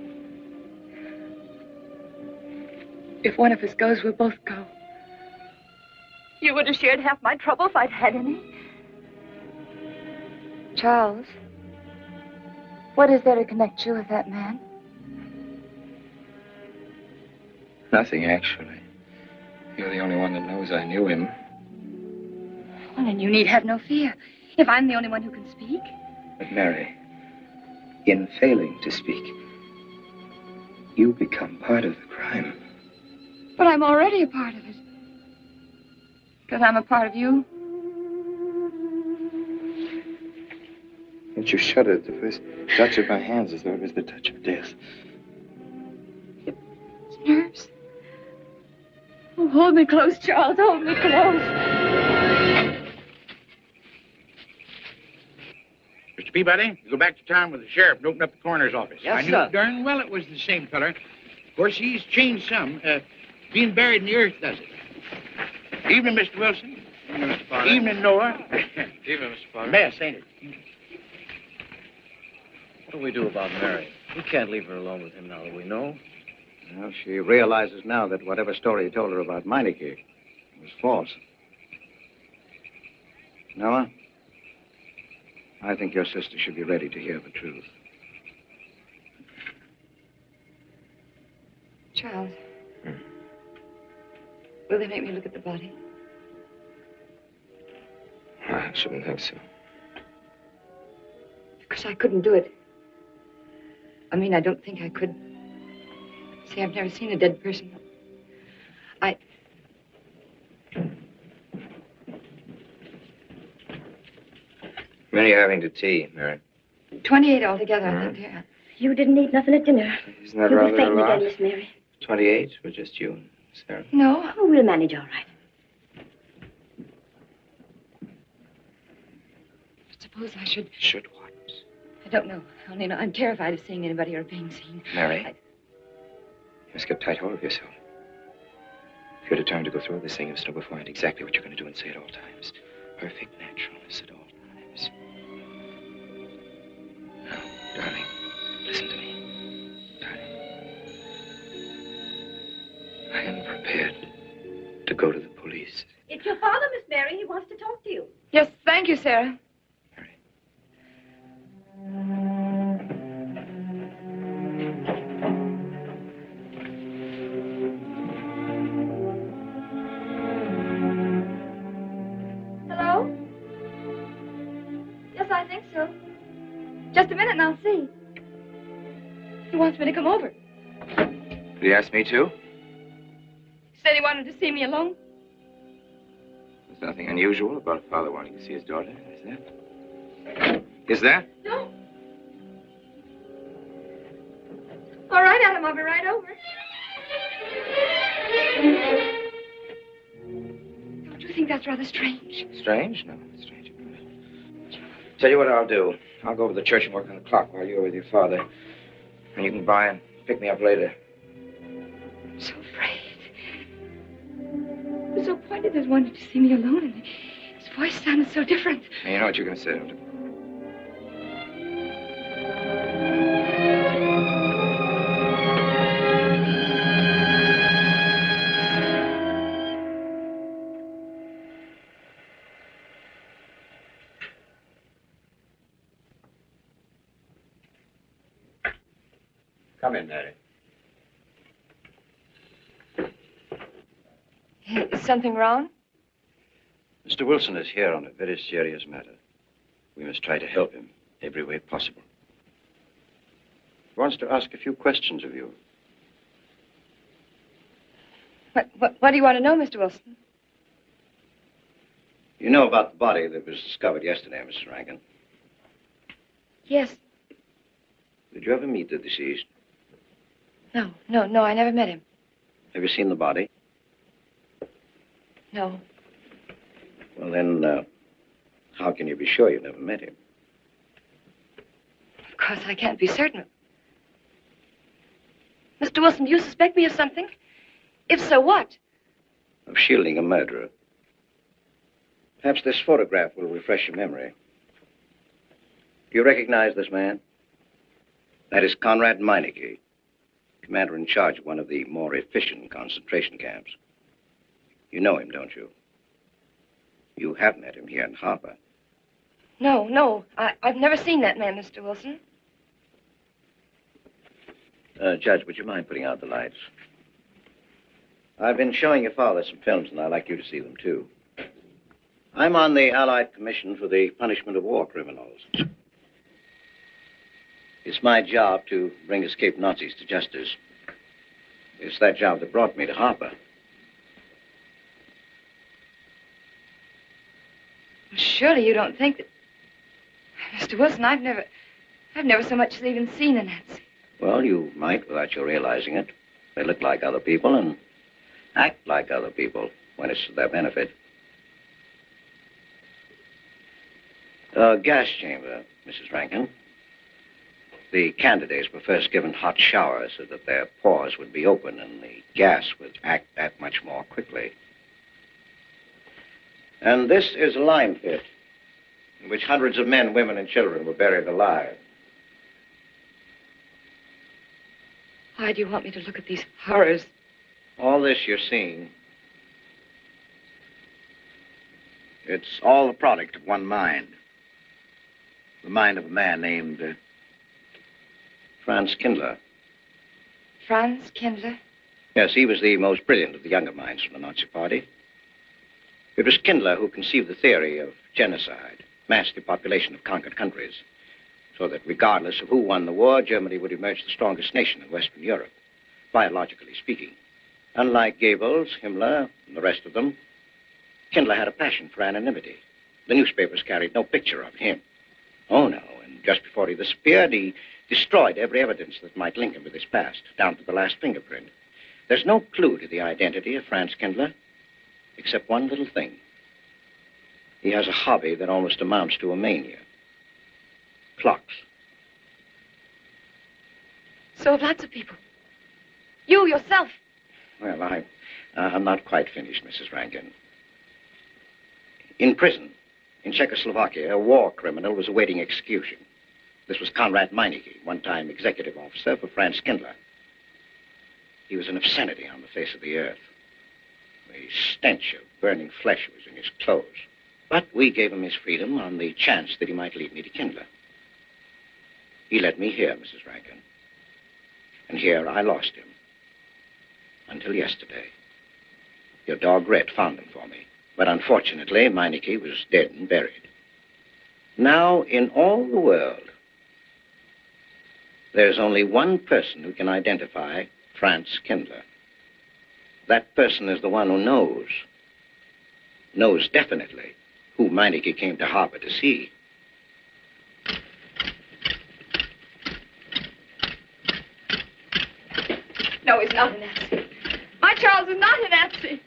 if one of us goes, we'll both go. You would have shared half my trouble if I'd had any. Charles, what is there to connect you with that man? Nothing, actually. You're the only one that knows I knew him. Well, then you need have no fear. If I'm the only one who can speak. But, Mary, in failing to speak, you become part of the crime. But I'm already a part of it. Because I'm a part of you. Don't you shudder at the first touch of my hands as though it was the touch of death? It's nerves. Oh, hold me close, Charles. Hold me close. Mr. Peabody, you go back to town with the sheriff and open up the coroner's office. Yes, I knew sir. darn well it was the same feller. Of course, he's changed some. Being buried in the earth does it. Evening, Mr. Wilson. Evening, Mr. Potter. Evening, Noah. Evening, Mr. Potter. Mess, ain't it? What do we do about Mary? We can't leave her alone with him now that we know. Well, she realizes now that whatever story he told her about Meineke was false. Noah, I think your sister should be ready to hear the truth. Charles. Will they make me look at the body? I shouldn't think so. Because I couldn't do it. I mean, I don't think I could. See, I've never seen a dead person. How many are you having to tea, Mary? 28 altogether, I think, dear. You didn't eat nothing at dinner. Isn't that You'll be rather a fainting lot? again, Miss Mary. 28 for just you and Sarah? No. Oh, we'll manage all right. Suppose I should... Should what? I don't know. I only know I'm terrified of seeing anybody or being seen. Mary, you must get tight hold of yourself. If you're determined to go through with this thing, you must know beforehand exactly what you're going to do and say at all times. Perfect naturalness at all times. Now, darling, listen to me. Darling. I am prepared to go to the police. It's your father, Miss Mary. He wants to talk to you. Yes, thank you, Sarah. Hello? Yes, I think so. Just a minute and I'll see. He wants me to come over. Did he ask me to? He said he wanted to see me alone. There's nothing unusual about a father wanting to see his daughter, is there? Is there? No. All right, Adam, I'll be right over. Don't you think that's rather strange? Strange? No, it's strange. Tell you what I'll do. I'll go over to the church and work on the clock while you're with your father. And you can buy and pick me up later. I'm so afraid. He was so pointed as wanted to see me alone, and his voice sounded so different. And you know what you're going to say, don't you? Come in, Mary. Is something wrong? Mr. Wilson is here on a very serious matter. We must try to help him every way possible. He wants to ask a few questions of you. What do you want to know, Mr. Wilson? You know about the body that was discovered yesterday, Mrs. Rankin. Yes. Did you ever meet the deceased? No, I never met him. Have you seen the body? No. Well, then, how can you be sure you never met him? Of course, I can't be certain. Mr. Wilson, do you suspect me of something? If so, what? Of shielding a murderer. Perhaps this photograph will refresh your memory. Do you recognize this man? That is Conrad Meineke, commander in charge of one of the more efficient concentration camps. You know him, don't you? You have met him here in Harper. No. I've never seen that man, Mr. Wilson. Judge, would you mind putting out the lights? I've been showing your father some films, and I'd like you to see them, too. I'm on the Allied Commission for the Punishment of War Criminals. It's my job to bring escaped Nazis to justice. It's that job that brought me to Harper. Surely you don't think that... Mr. Wilson, I've never so much as even seen a Nazi. Well, you might without you realizing it. They look like other people and act like other people when it's to their benefit. A gas chamber, Mrs. Rankin. The candidates were first given hot showers so that their pores would be open and the gas would act that much more quickly. And this is a lime pit in which hundreds of men, women, and children were buried alive. Why do you want me to look at these horrors? All this you're seeing It's all the product of one mind. The mind of a man named Franz Kindler. Franz Kindler? Yes, he was the most brilliant of the younger minds from the Nazi Party. It was Kindler who conceived the theory of genocide, mass depopulation of conquered countries, so that regardless of who won the war, Germany would emerge the strongest nation in Western Europe, biologically speaking. Unlike Goebbels, Himmler, and the rest of them, Kindler had a passion for anonymity. The newspapers carried no picture of him. Oh, no, and just before he disappeared, he destroyed every evidence that might link him with his past, down to the last fingerprint. There's no clue to the identity of Franz Kindler, except one little thing. He has a hobby that almost amounts to a mania. Clocks. So have lots of people. You yourself. Well, I'm not quite finished, Mrs. Rankin. In prison, in Czechoslovakia, a war criminal was awaiting execution. This was Konrad Meineke, one-time executive officer for Franz Kindler. He was an obscenity on the face of the earth. The stench of burning flesh was in his clothes. But we gave him his freedom on the chance that he might lead me to Kindler. He led me here, Mrs. Rankin. And here I lost him. Until yesterday. Your dog Red found him for me. But unfortunately, Meineke was dead and buried. Now, in all the world, there's only one person who can identify Franz Kindler. That person is the one who knows definitely who Meineke came to harbor to see. No, he's not a Nazi. My Charles is not a Nazi.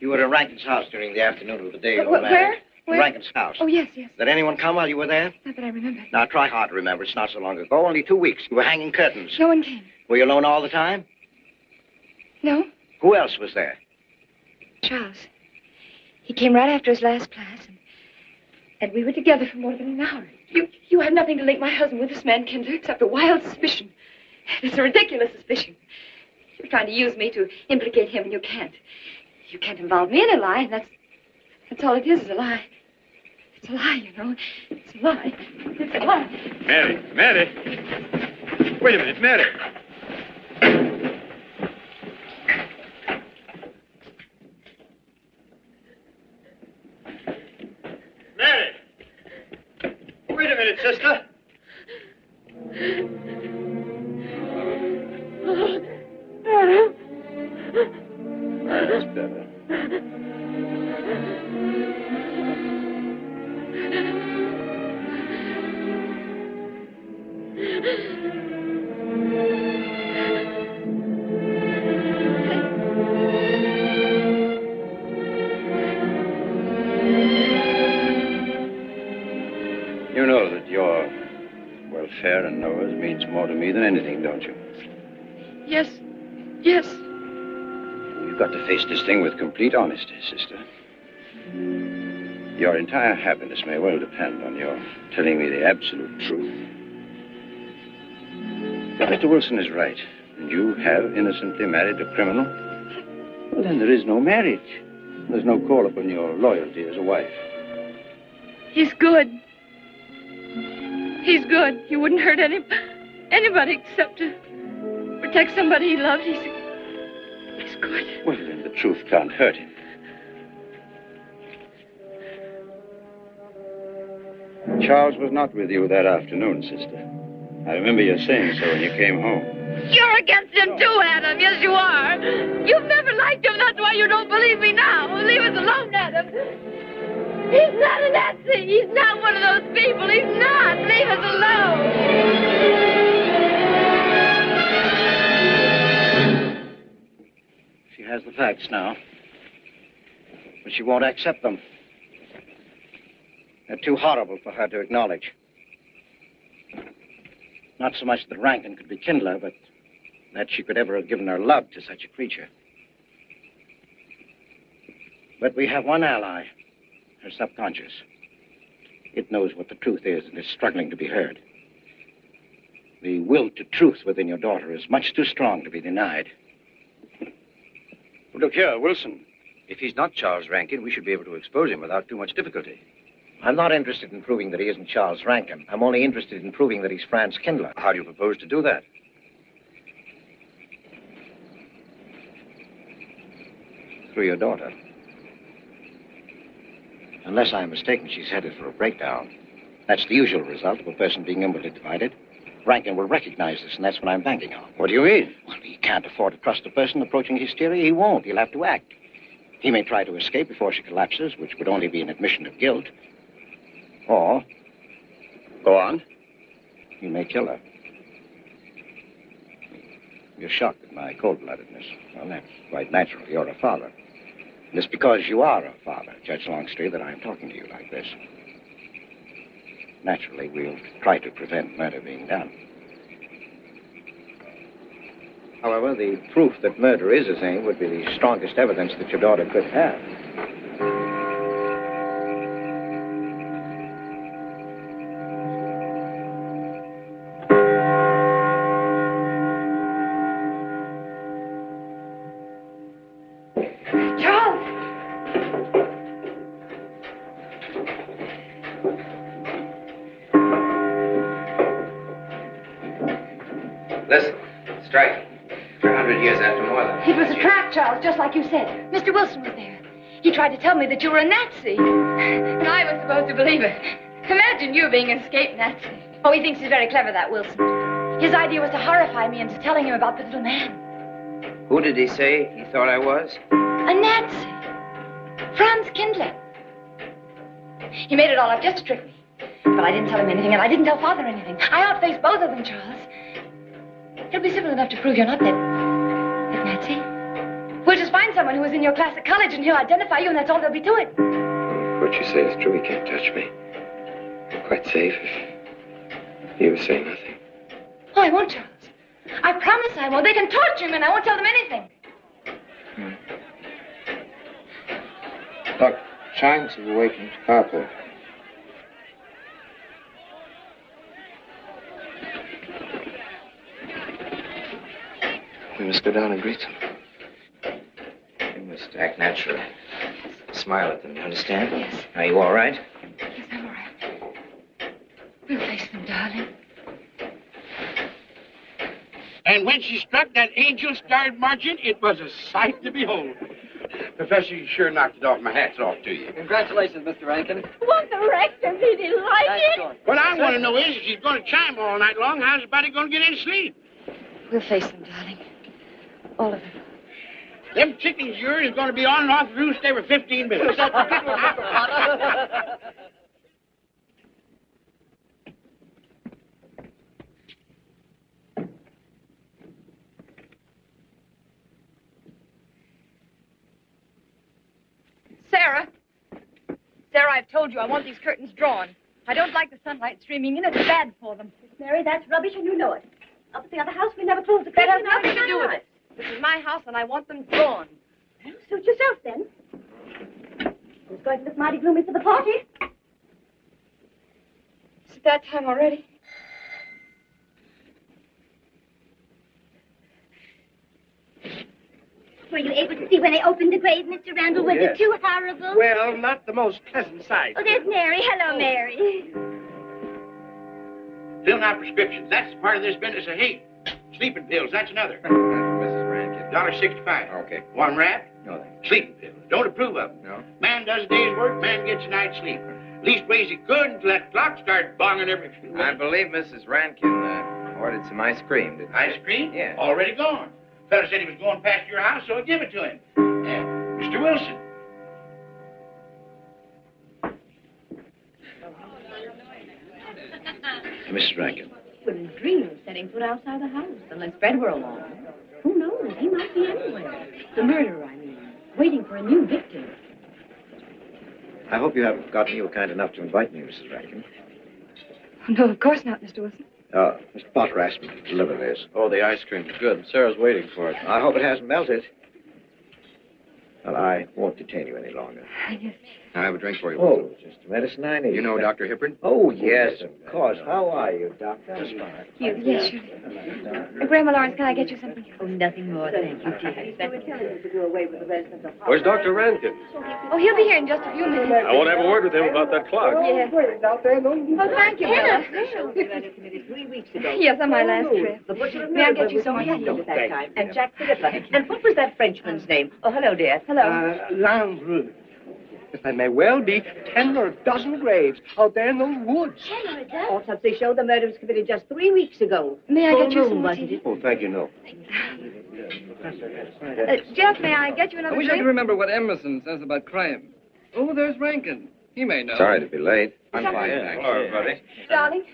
You were in Rankin's house during the afternoon of the day you were Where? married. Where? Rankin's house. Oh, yes, yes. Did anyone come while you were there? Not that I remember. Now, try hard to remember. It's not so long ago. Only 2 weeks. You were hanging curtains. No one came. Were you alone all the time? No? Who else was there? Charles. He came right after his last class, and we were together for more than an hour. You have nothing to link my husband with this man, Kindler, except a wild suspicion. It's a ridiculous suspicion. You're trying to use me to implicate him, and you can't. You can't involve me in a lie, and that's all it is a lie. It's a lie, you know. It's a lie. It's a lie. Mary. Wait a minute, Mary. Mary! Wait a minute, sister. That's better. You know that your welfare and Noah's means more to me than anything, don't you? Yes. Yes. We've got to face this thing with complete honesty, sister. Your entire happiness may well depend on your telling me the absolute truth. If Mr. Wilson is right, and you have innocently married a criminal, well, then there is no marriage. There's no call upon your loyalty as a wife. He's good. He's good. He wouldn't hurt anybody except to protect somebody he loved. He's good. Well, then the truth can't hurt him. Charles was not with you that afternoon, sister. I remember you saying so when you came home. You're against him too, Adam. Yes, you are. You've never liked him. That's why you don't believe me now. Leave us alone, Adam. He's not a Nazi. He's not one of those people. He's not. Leave us alone. She has the facts now. But she won't accept them. They're too horrible for her to acknowledge. Not so much that Rankin could be Kindler, but that she could ever have given her love to such a creature. But we have one ally, her subconscious. It knows what the truth is and is struggling to be heard. The will to truth within your daughter is much too strong to be denied. Look here, Wilson. If he's not Charles Rankin, we should be able to expose him without too much difficulty. I'm not interested in proving that he isn't Charles Rankin. I'm only interested in proving that he's Franz Kindler. How do you propose to do that? Through your daughter. Unless I'm mistaken, she's headed for a breakdown. That's the usual result of a person being inwardly divided. Rankin will recognize this, and that's what I'm banking on. What do you mean? Well, he can't afford to trust a person approaching hysteria. He won't. He'll have to act. He may try to escape before she collapses, which would only be an admission of guilt. Or, Go on. he may kill her. You're shocked at my cold-bloodedness. Well, that's quite natural. You're a father. And it's because you are a father, Judge Longstreet, that I'm talking to you like this. Naturally, we'll try to prevent murder being done. However, the proof that murder is his aim would be the strongest evidence that your daughter could have. Listen, strike. 300 years after more than... It was a trap, Charles, just like you said. Mr. Wilson was there. He tried to tell me that you were a Nazi. And I was supposed to believe it. Imagine you being an escaped Nazi. Oh, he thinks he's very clever, that Wilson. His idea was to horrify me into telling him about the little man. Who did he say he thought I was? A Nazi. Franz Kindler. He made it all up just to trick me. But I didn't tell him anything, and I didn't tell Father anything. I outfaced both of them, Charles. It'll be simple enough to prove you're not that Nazi. We'll just find someone who was in your class at college, and he'll identify you, and that's all there'll be to it. What you say is true. He can't touch me. I'm quite safe if you say nothing. Oh, I won't, Charles. I promise I won't. They can torture him, and I won't tell them anything. Look, signs of awakened carport. We must go down and greet them. You must act naturally. Smile at them, you understand? Yes. Are you all right? Yes, I'm all right. We'll face them, darling. And when she struck that angel-starred margin, it was a sight to behold. Professor, you sure knocked it off. My hat's off to you. Congratulations, Mr. Rankin. Won't the rector be delighted? What I want to know is, if she's going to chime all night long, how's the body going to get any sleep? We'll face them, darling. All of them. Them chickens of yours are going to be on and off the roost every 15 minutes. Sarah. Sarah, I've told you I want these curtains drawn. I don't like the sunlight streaming in. It's bad for them. Mary, that's rubbish and you know it. Up at the other house, we never closed the That curtains. has nothing to do with it. This is my house, and I want them drawn. Well, suit yourself, then. It's going to look mighty gloomy for the party. Is it that time already? Were you able to see when they opened the grave, Mr. Randall? Was yes. it too horrible? Well, not the most pleasant sight. Oh, there's Mary. Hello, Mary. Filling out prescriptions. That's part of this business of hate. Sleeping pills, that's another. Mrs. Rankin. $1.65. Okay. One wrap? No, thanks. Sleeping pills. Don't approve of them. No. Man does a day's work, man gets a night's sleep. Leastways he could until that clock starts bonging every few minutes. I believe Mrs. Rankin ordered some ice cream, didn't she? Ice cream? Yeah. Already gone. Fella said he was going past your house, so I give it to him. Mr. Wilson. Mrs. Rankin. Wouldn't dream of setting foot outside the house unless Fred were along. Who knows? He might be anywhere. The murderer, I mean. Waiting for a new victim. I hope you haven't forgotten you were kind enough to invite me, Mrs. Rankin. No, of course not, Mr. Wilson. Oh, Mr. Potter asked me to deliver this. Oh, the ice cream's good. Sarah's waiting for it. I hope it hasn't melted. Well, I won't detain you any longer. I have a drink for you. Oh, Wilson. just the medicine I need. You know Dr. Hippard? Oh, yes, of course. How are you, Doctor? Yes, sure. Grandma Lawrence, can I get you something? Oh, nothing more, thank you, dear. Where's Dr. Rankin? Oh, he'll be here in just a few minutes. I want to have a word with him about that clock. Yes. Oh, thank you, Bella. 3 weeks ago. Yes, on my last trip. The butcher of May I get you was some on more hand tea? at that time. And Jack the Ripper. And what was that Frenchman's name? Oh, hello, dear. Hello. Landru. There may well be 10 or a dozen graves out there in those woods. Autopsy showed the murder was committed just 3 weeks ago. May I get you some more wasn't tea? it? Oh, thank you, no. Jeff, may I get you another I wish I drink? could remember what Emerson says about crime. Oh, there's Rankin. He may know. Sorry to be late. I'm fine, thanks. Hello, everybody. Darling.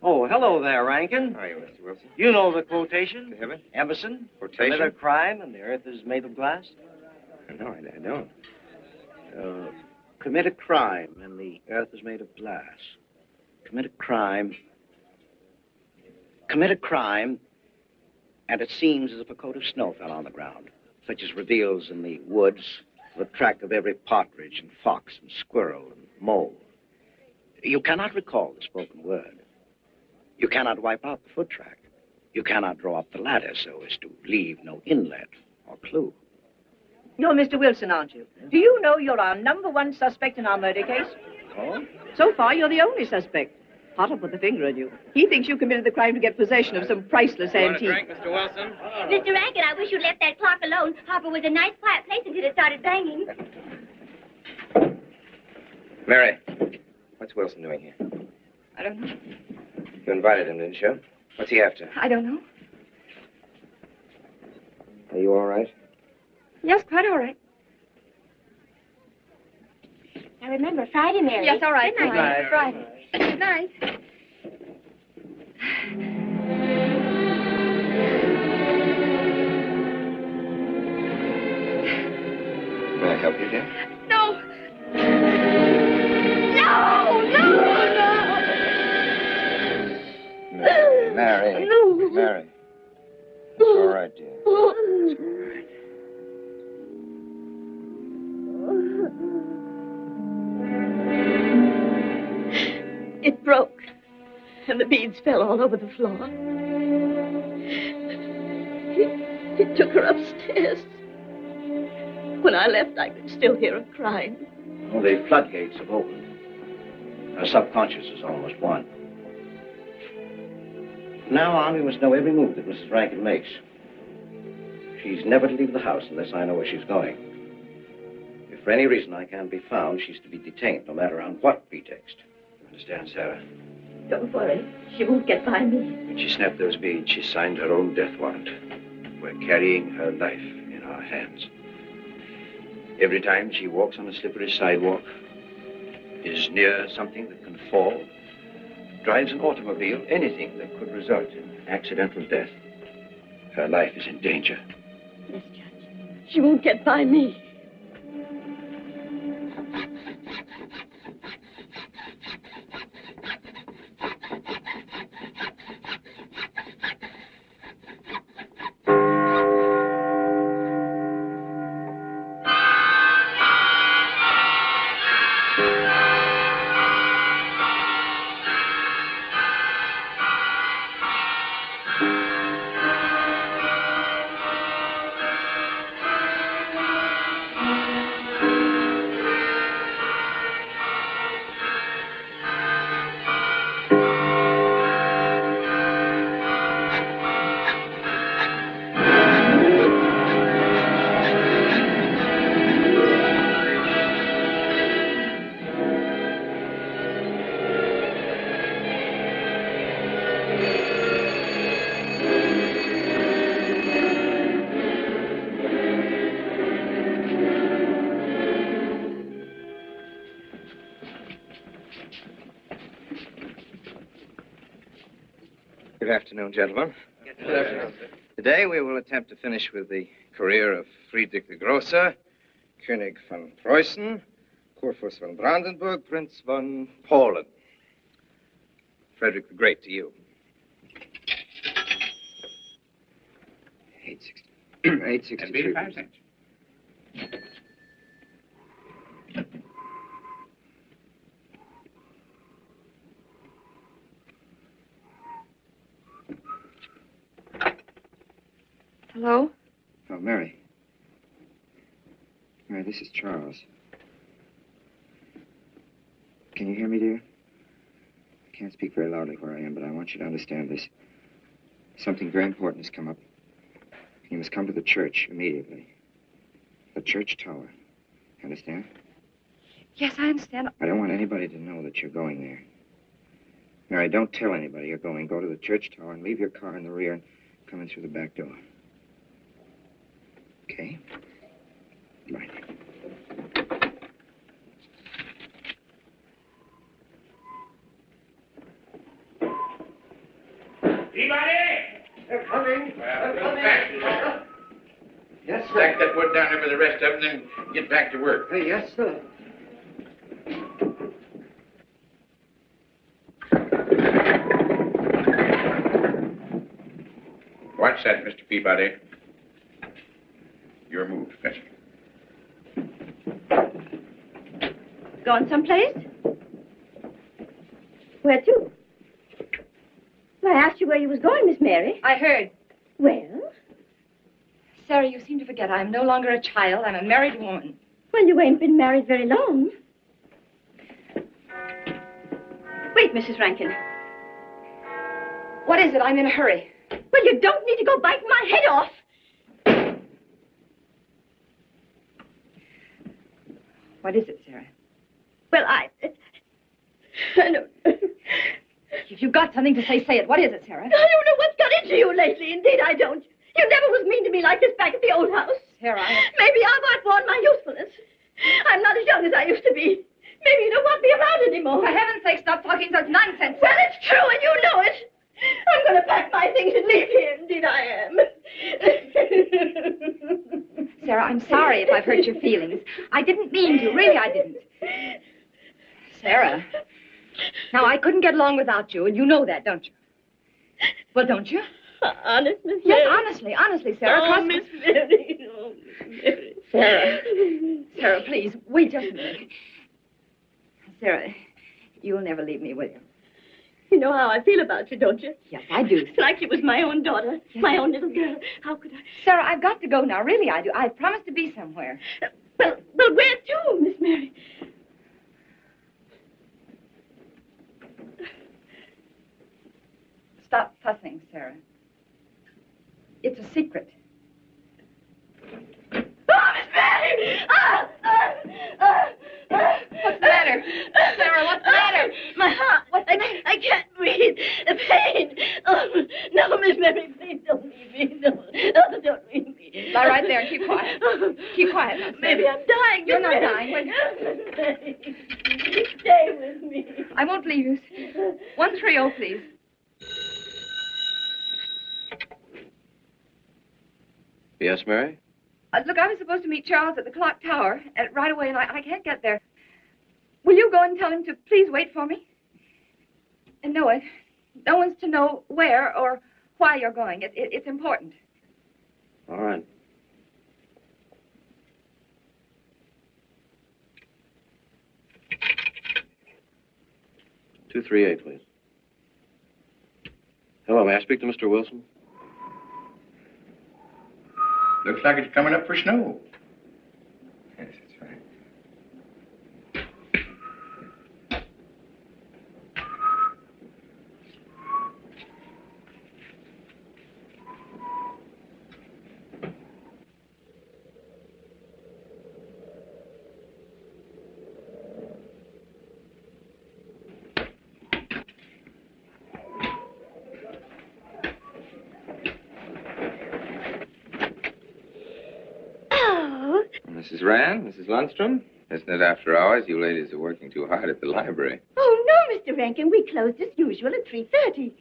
Oh, hello there, Rankin. How are you, Mr. Wilson? You know the quotation? Hibbert? Emerson. Quotation? Commit a crime and the earth is made of glass. No, I don't. Commit a crime and the earth is made of glass. Commit a crime, and it seems as if a coat of snow fell on the ground, such as reveals in the woods the track of every partridge and fox and squirrel and mole. You cannot recall the spoken word. You cannot wipe out the foot track. You cannot draw up the ladder so as to leave no inlet or clue. You're Mr. Wilson, aren't you? Do you know you're our #1 suspect in our murder case? Oh? So far, you're the only suspect. Potter put the finger on you. He thinks you committed the crime to get possession of some priceless antique. Mr. Wilson? Mr. Rankin, I wish you'd left that clock alone. Harper was a nice, quiet place until it started banging. Mary, what's Wilson doing here? I don't know. You invited him, didn't you? What's he after? I don't know. Are you all right? Yes, quite all right. Now remember, Friday, Mary. Yes, all right. Good night. Friday. Good night. May I help you, dear? No! No! No! Mary. No. Mary. It's all right, dear. It's all right. It broke, and the beads fell all over the floor. He took her upstairs. When I left, I could still hear her crying. Well, the floodgates have opened. Her subconscious is almost won. From now on, we must know every move that Mrs. Rankin makes. She's never to leave the house unless I know where she's going. If for any reason I can't be found, she's to be detained, no matter on what pretext. Understand, Sarah? Don't worry. She won't get by me. When she snapped those beads, she signed her own death warrant. We're carrying her life in our hands. Every time she walks on a slippery sidewalk, is near something that can fall, drives an automobile, anything that could result in accidental death, her life is in danger. Yes, Judge. She won't get by me. Good afternoon, gentlemen. Good afternoon. Today we will attempt to finish with the career of Friedrich the Grosser, König von Preußen, Kurfürst von Brandenburg, Prince von Polen. Frederick the Great to you. 863. 85 cents. Hello? Oh, Mary. Mary, this is Charles. Can you hear me, dear? I can't speak very loudly where I am, but I want you to understand this. Something very important has come up. You must come to the church immediately. The church tower. Understand? Yes, I understand. I don't want anybody to know that you're going there. Mary, don't tell anybody you're going. Go to the church tower and leave your car in the rear and come in through the back door. Okay? Right. Peabody! They're coming. Well, go fast. Yes, sir. Stack that wood down there with the rest of them, then get back to work. Yes, sir. Watch that, Mr. Peabody. Your move, Fetcher. Going someplace? Where to? Well, I asked you where you was going, Miss Mary. I heard. Well? Sarah, you seem to forget I am no longer a child. I'm a married woman. Well, you ain't been married very long. Wait, Mrs. Rankin. What is it? I'm in a hurry. Well, you don't need to go biting my head off. What is it, Sarah? Well, I don't... If you've got something to say, say it. What is it, Sarah? I don't know what's got into you lately. Indeed, I don't. You never was mean to me like this back at the old house. Sarah, Maybe I've outworn my usefulness. I'm not as young as I used to be. Maybe you don't want me around anymore. For heaven's sake, stop talking such nonsense. Well, it's true, and you know it. I'm going to pack my things and leave here. Indeed, I am. Sarah, I'm sorry if I've hurt your feelings. I didn't mean to. Really, I didn't. Sarah. Now, I couldn't get along without you, and you know that, don't you? Well, don't you? Honest, Miss Yes, Mary? honestly, Sarah. Oh, Miss Mary. Oh, Miss Mary. Sarah, please, wait just a minute. Sarah, you'll never leave me, will you? You know how I feel about you, don't you? Yes, I do. It's like you was my own daughter, my own little girl. How could I? Sarah, I've got to go now. Really, I do. I promised to be somewhere. Well, where to, Miss Mary? Stop fussing, Sarah. It's a secret. Oh, Miss Mary! What's the matter? Sarah, what's the matter? My heart. I can't breathe. The pain. Oh, no, Miss Mary, please don't leave me. No, don't leave me. Lie right there and keep quiet. Keep quiet now, Sarah. Maybe I'm dying. You're not Miss dying. Mary. Stay with me. I won't leave you. 130, please. Yes, Mary? Look, I was supposed to meet Charles at the clock tower right away, and I can't get there. Will you go and tell him to please wait for me? And no one's to know where or why you're going. It's important. All right. "238, please. Hello, may I speak to Mr. Wilson? Looks like it's coming up for snow. Yes, that's right. Mrs. Rand, Mrs. Lundstrom, isn't it after hours? You ladies are working too hard at the library. Oh, no, Mr. Rankin. We closed as usual at 3:30.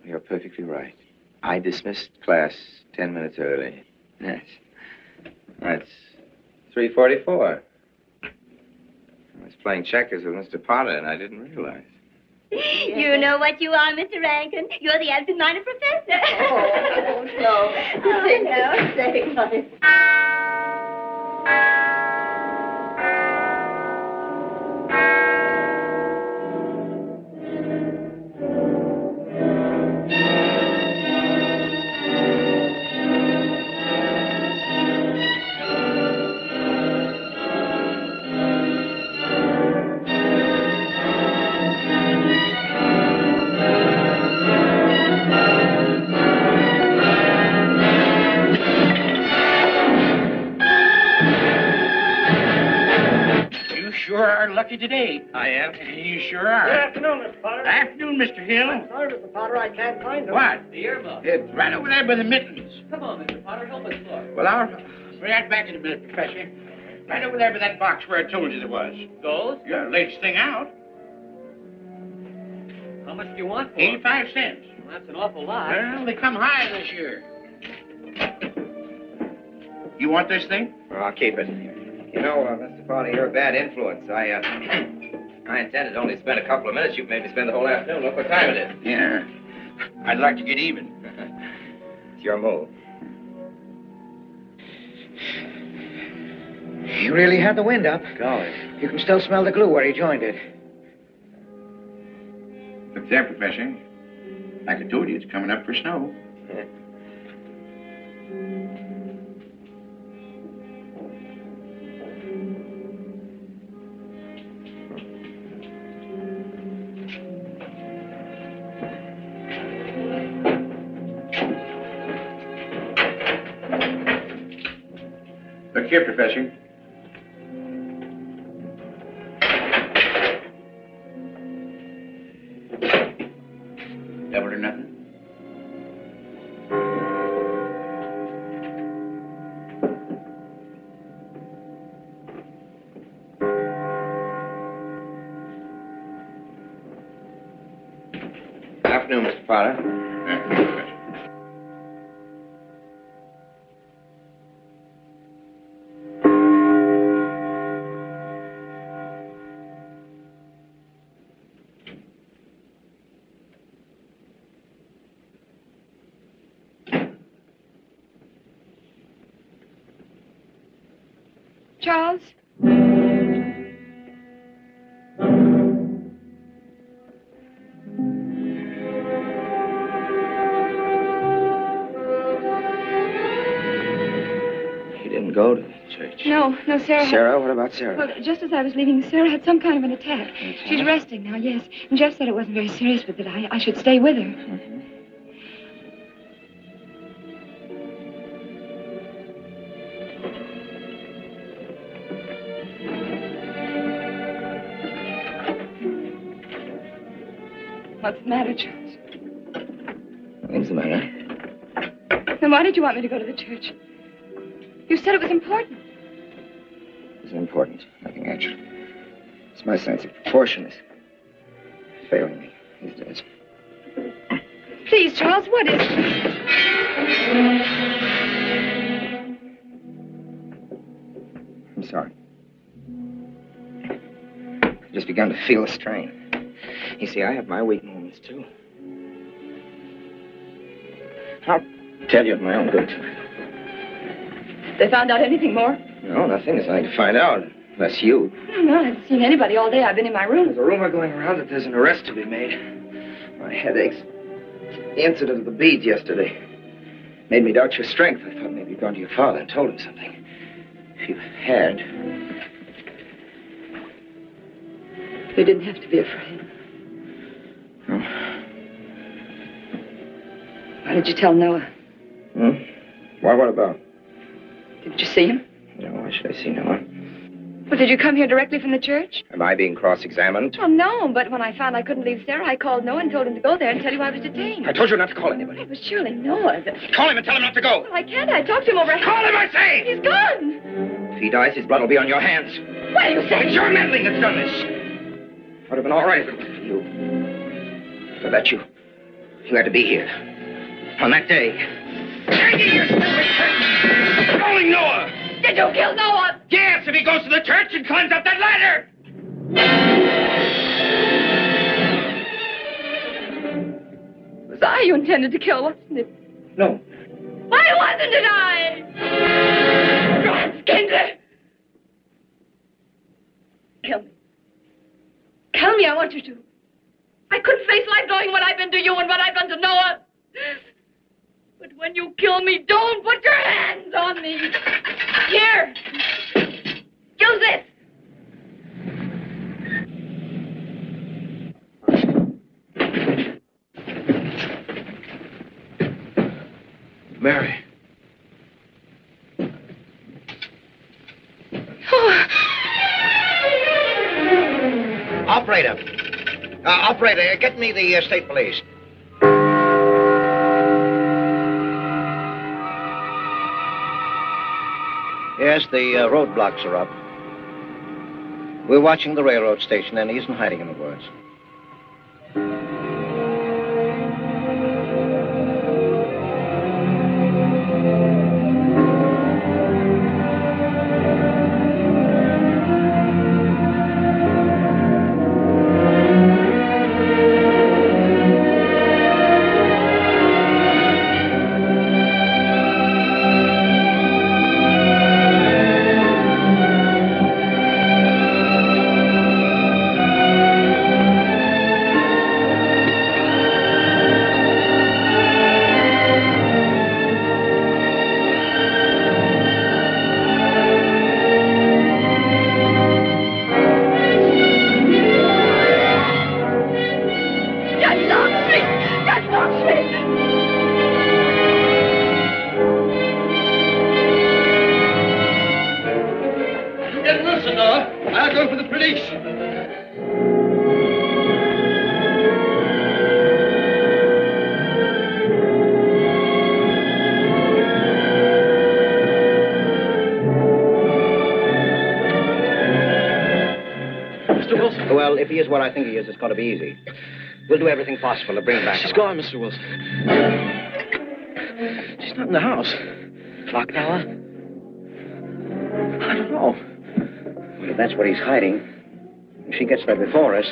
You're perfectly right. I dismissed class 10 minutes early. Yes. That's 3:44. I was playing checkers with Mr. Potter, and I didn't realize. You know what you are, Mr. Rankin. You're the absent-minded professor. Oh, no. Oh, no. Say, sure are lucky today. I am. You sure are. Good afternoon, Mr. Potter. Afternoon, Mr. Hill. I'm sorry, Mr. Potter, I can't find them. What? The earmuffs. It's right over there by the mittens. Come on, Mr. Potter, help us look. Well, I'll be right back in a minute, Professor. Right over there by that box where I told you there was. Those? Yeah, latest thing out. How much do you want for 85 cents. Well, that's an awful lot. Well, they come high this year. You want this thing? Well, I'll keep it. You know, Mr. Potter, you're a bad influence. I intended only to spend a couple of minutes. You've made me spend the whole afternoon. Look what time it is. Yeah. I'd like to get even. It's your move. He really had the wind up. Golly. You can still smell the glue where he joined it. Look there, Professor. Like I told you, it's coming up for snow. Look here, Professor. Double or nothing? Afternoon, Mr. Potter. Afternoon, Professor. Charles? He didn't go to the church. No, Sarah. Sarah? What about Sarah? Well, just as I was leaving, Sarah had some kind of an attack. She's resting now, yes. And Jeff said it wasn't very serious, but that I should stay with her. Mm-hmm. What's the matter, Charles? Nothing's the matter. Then why did you want me to go to the church? You said it was important. It's important. Nothing actually. It's my sense of proportion is failing me these days. Please, Charles, what is it? I'm sorry. I've just begun to feel a strain. You see, I have my weak moments, too. I'll tell you at my own good time. They found out anything more? No, nothing. There's nothing to find out. Unless you. No, I haven't seen anybody all day. I've been in my room. There's a rumor going around that there's an arrest to be made. My headaches. The incident of the beads yesterday made me doubt your strength. I thought maybe you'd gone to your father and told him something. If you had... You didn't have to be afraid. No. Why did you tell Noah? Why, what about? Did you see him? No, why should I see Noah? Well, did you come here directly from the church? Am I being cross-examined? Oh, no, but when I found I couldn't leave Sarah, I called Noah and told him to go there and tell you I was detained. I told you not to call anybody. It was surely Noah. Call him and tell him not to go. Well, I can't. I talked to him over... Call him, I say! He's gone. If he dies, his blood will be on your hands. What are you saying? It's your meddling that's done this. Would have been all right if it was you. For that you had to be here. On that day. Taking your stupid church! Calling Noah! Did you kill Noah? Yes, if he goes to the church and climbs up that ladder! It was I you intended to kill, wasn't it? No. Why wasn't it I? God, Kindler! Kill me. Kill me, I want you to. I couldn't face life knowing what I've been to you and what I've done to Noah. But when you kill me, don't put your hands on me. Here. Use this. Mary. Oh. Operator, get me the state police. Yes, the roadblocks are up. We're watching the railroad station, and he isn't hiding in the woods. I'll go for the police. Mr. Wilson. Well, if he is what I think he is, it's going to be easy. We'll do everything possible to bring him back. She's gone, Mr. Wilson. She's not in the house. Clock tower? I don't know. Well, if that's what he's hiding, if she gets there before us...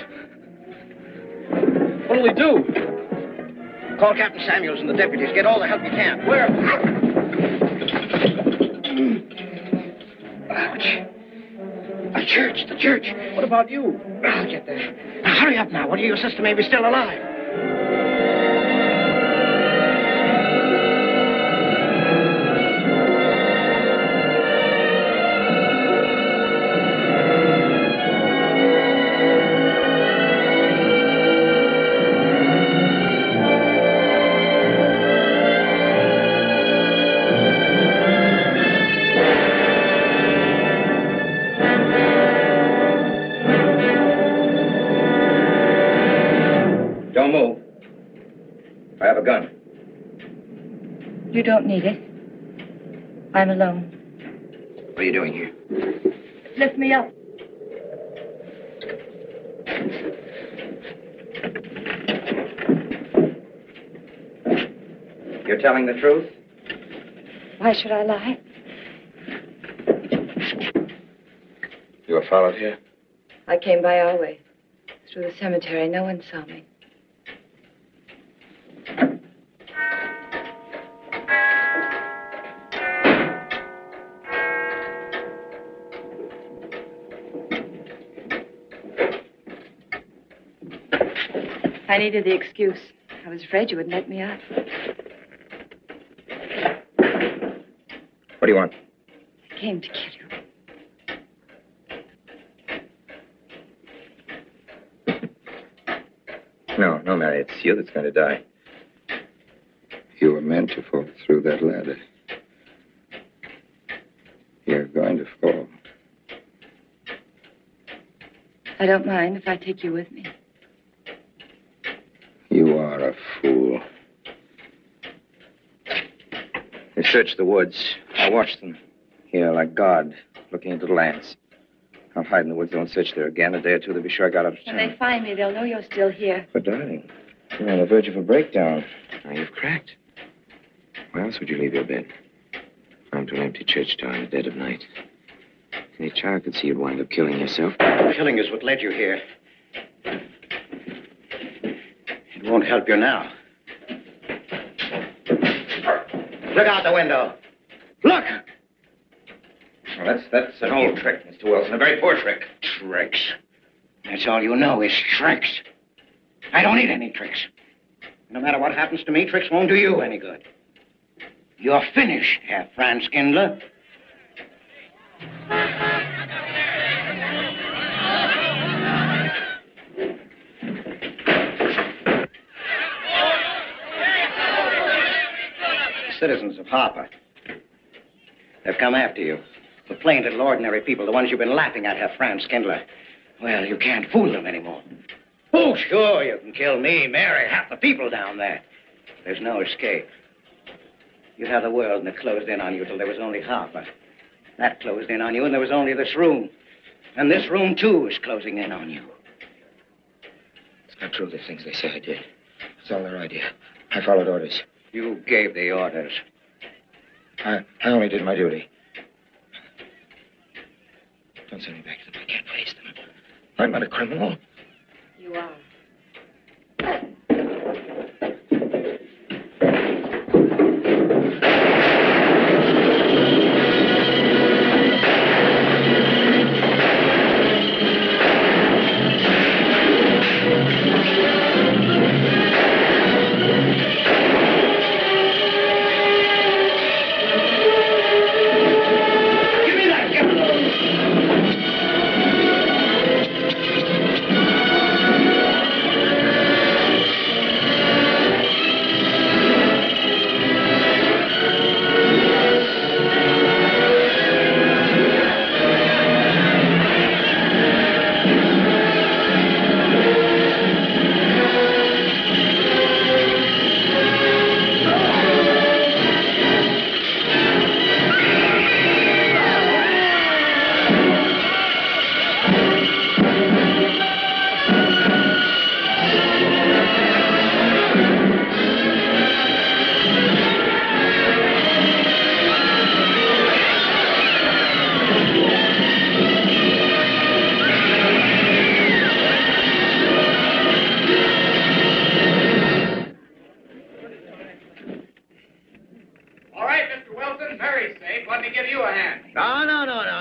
What'll we do? Call Captain Samuels and the deputies. Get all the help you can. Where? The church, the church. What about you? I'll get there. Now, hurry up now. One of your sister may be still alive. Don't move. I have a gun. You don't need it. I'm alone. What are you doing here? Lift me up. You're telling the truth? Why should I lie? You were followed here? I came by our way. Through the cemetery. No one saw me. I needed the excuse. I was afraid you wouldn't let me out. What do you want? I came to kill you. No, Mary, it's you that's going to die. You were meant to fall through that ladder. You're going to fall. I don't mind if I take you with me. You are a fool. They searched the woods. I watched them. Here, like God, looking into the lands. I'll hide in the woods. Don't search there again. A day or two, they'll be sure I got out of town. When they find me, they'll know you're still here. But, darling, you're on the verge of a breakdown. Now, you've cracked. Why else would you leave your bed? Climb to an empty church tower in the dead of night. Any child could see you'd wind up killing yourself. Killing is what led you here. It won't help you now. Look out the window. Look! Well, that's an old trick, Mr. Wilson. A very poor trick. Tricks. That's all you know is tricks. I don't need any tricks. No matter what happens to me, tricks won't do you any good. You're finished, Herr Franz Kindler. Citizens of Harper. They've come after you. The plain little ordinary people, the ones you've been laughing at, Herr Franz Kindler. Well, you can't fool them anymore. Oh, sure, you can kill me, Mary, half the people down there. There's no escape. You'd have the world and it closed in on you till there was only Harper. That closed in on you and there was only this room. And this room, too, is closing in on you. It's not true, the things they say I did. It's all their idea. I followed orders. You gave the orders. I only did my duty. Don't send me back to them. I can't face them. I'm not a criminal. You are.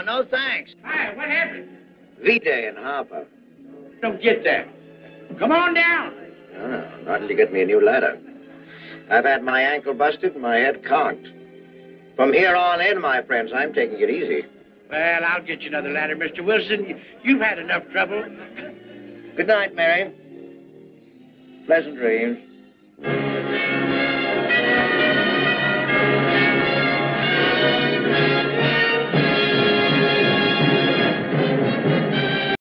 No, thanks. Hi, what happened? V-Day in Harper. Don't get that. Come on down. No, not until you get me a new ladder. I've had my ankle busted and my head conked. From here on in, my friends, I'm taking it easy. Well, I'll get you another ladder, Mr. Wilson. You've had enough trouble. Good night, Mary. Pleasant dreams.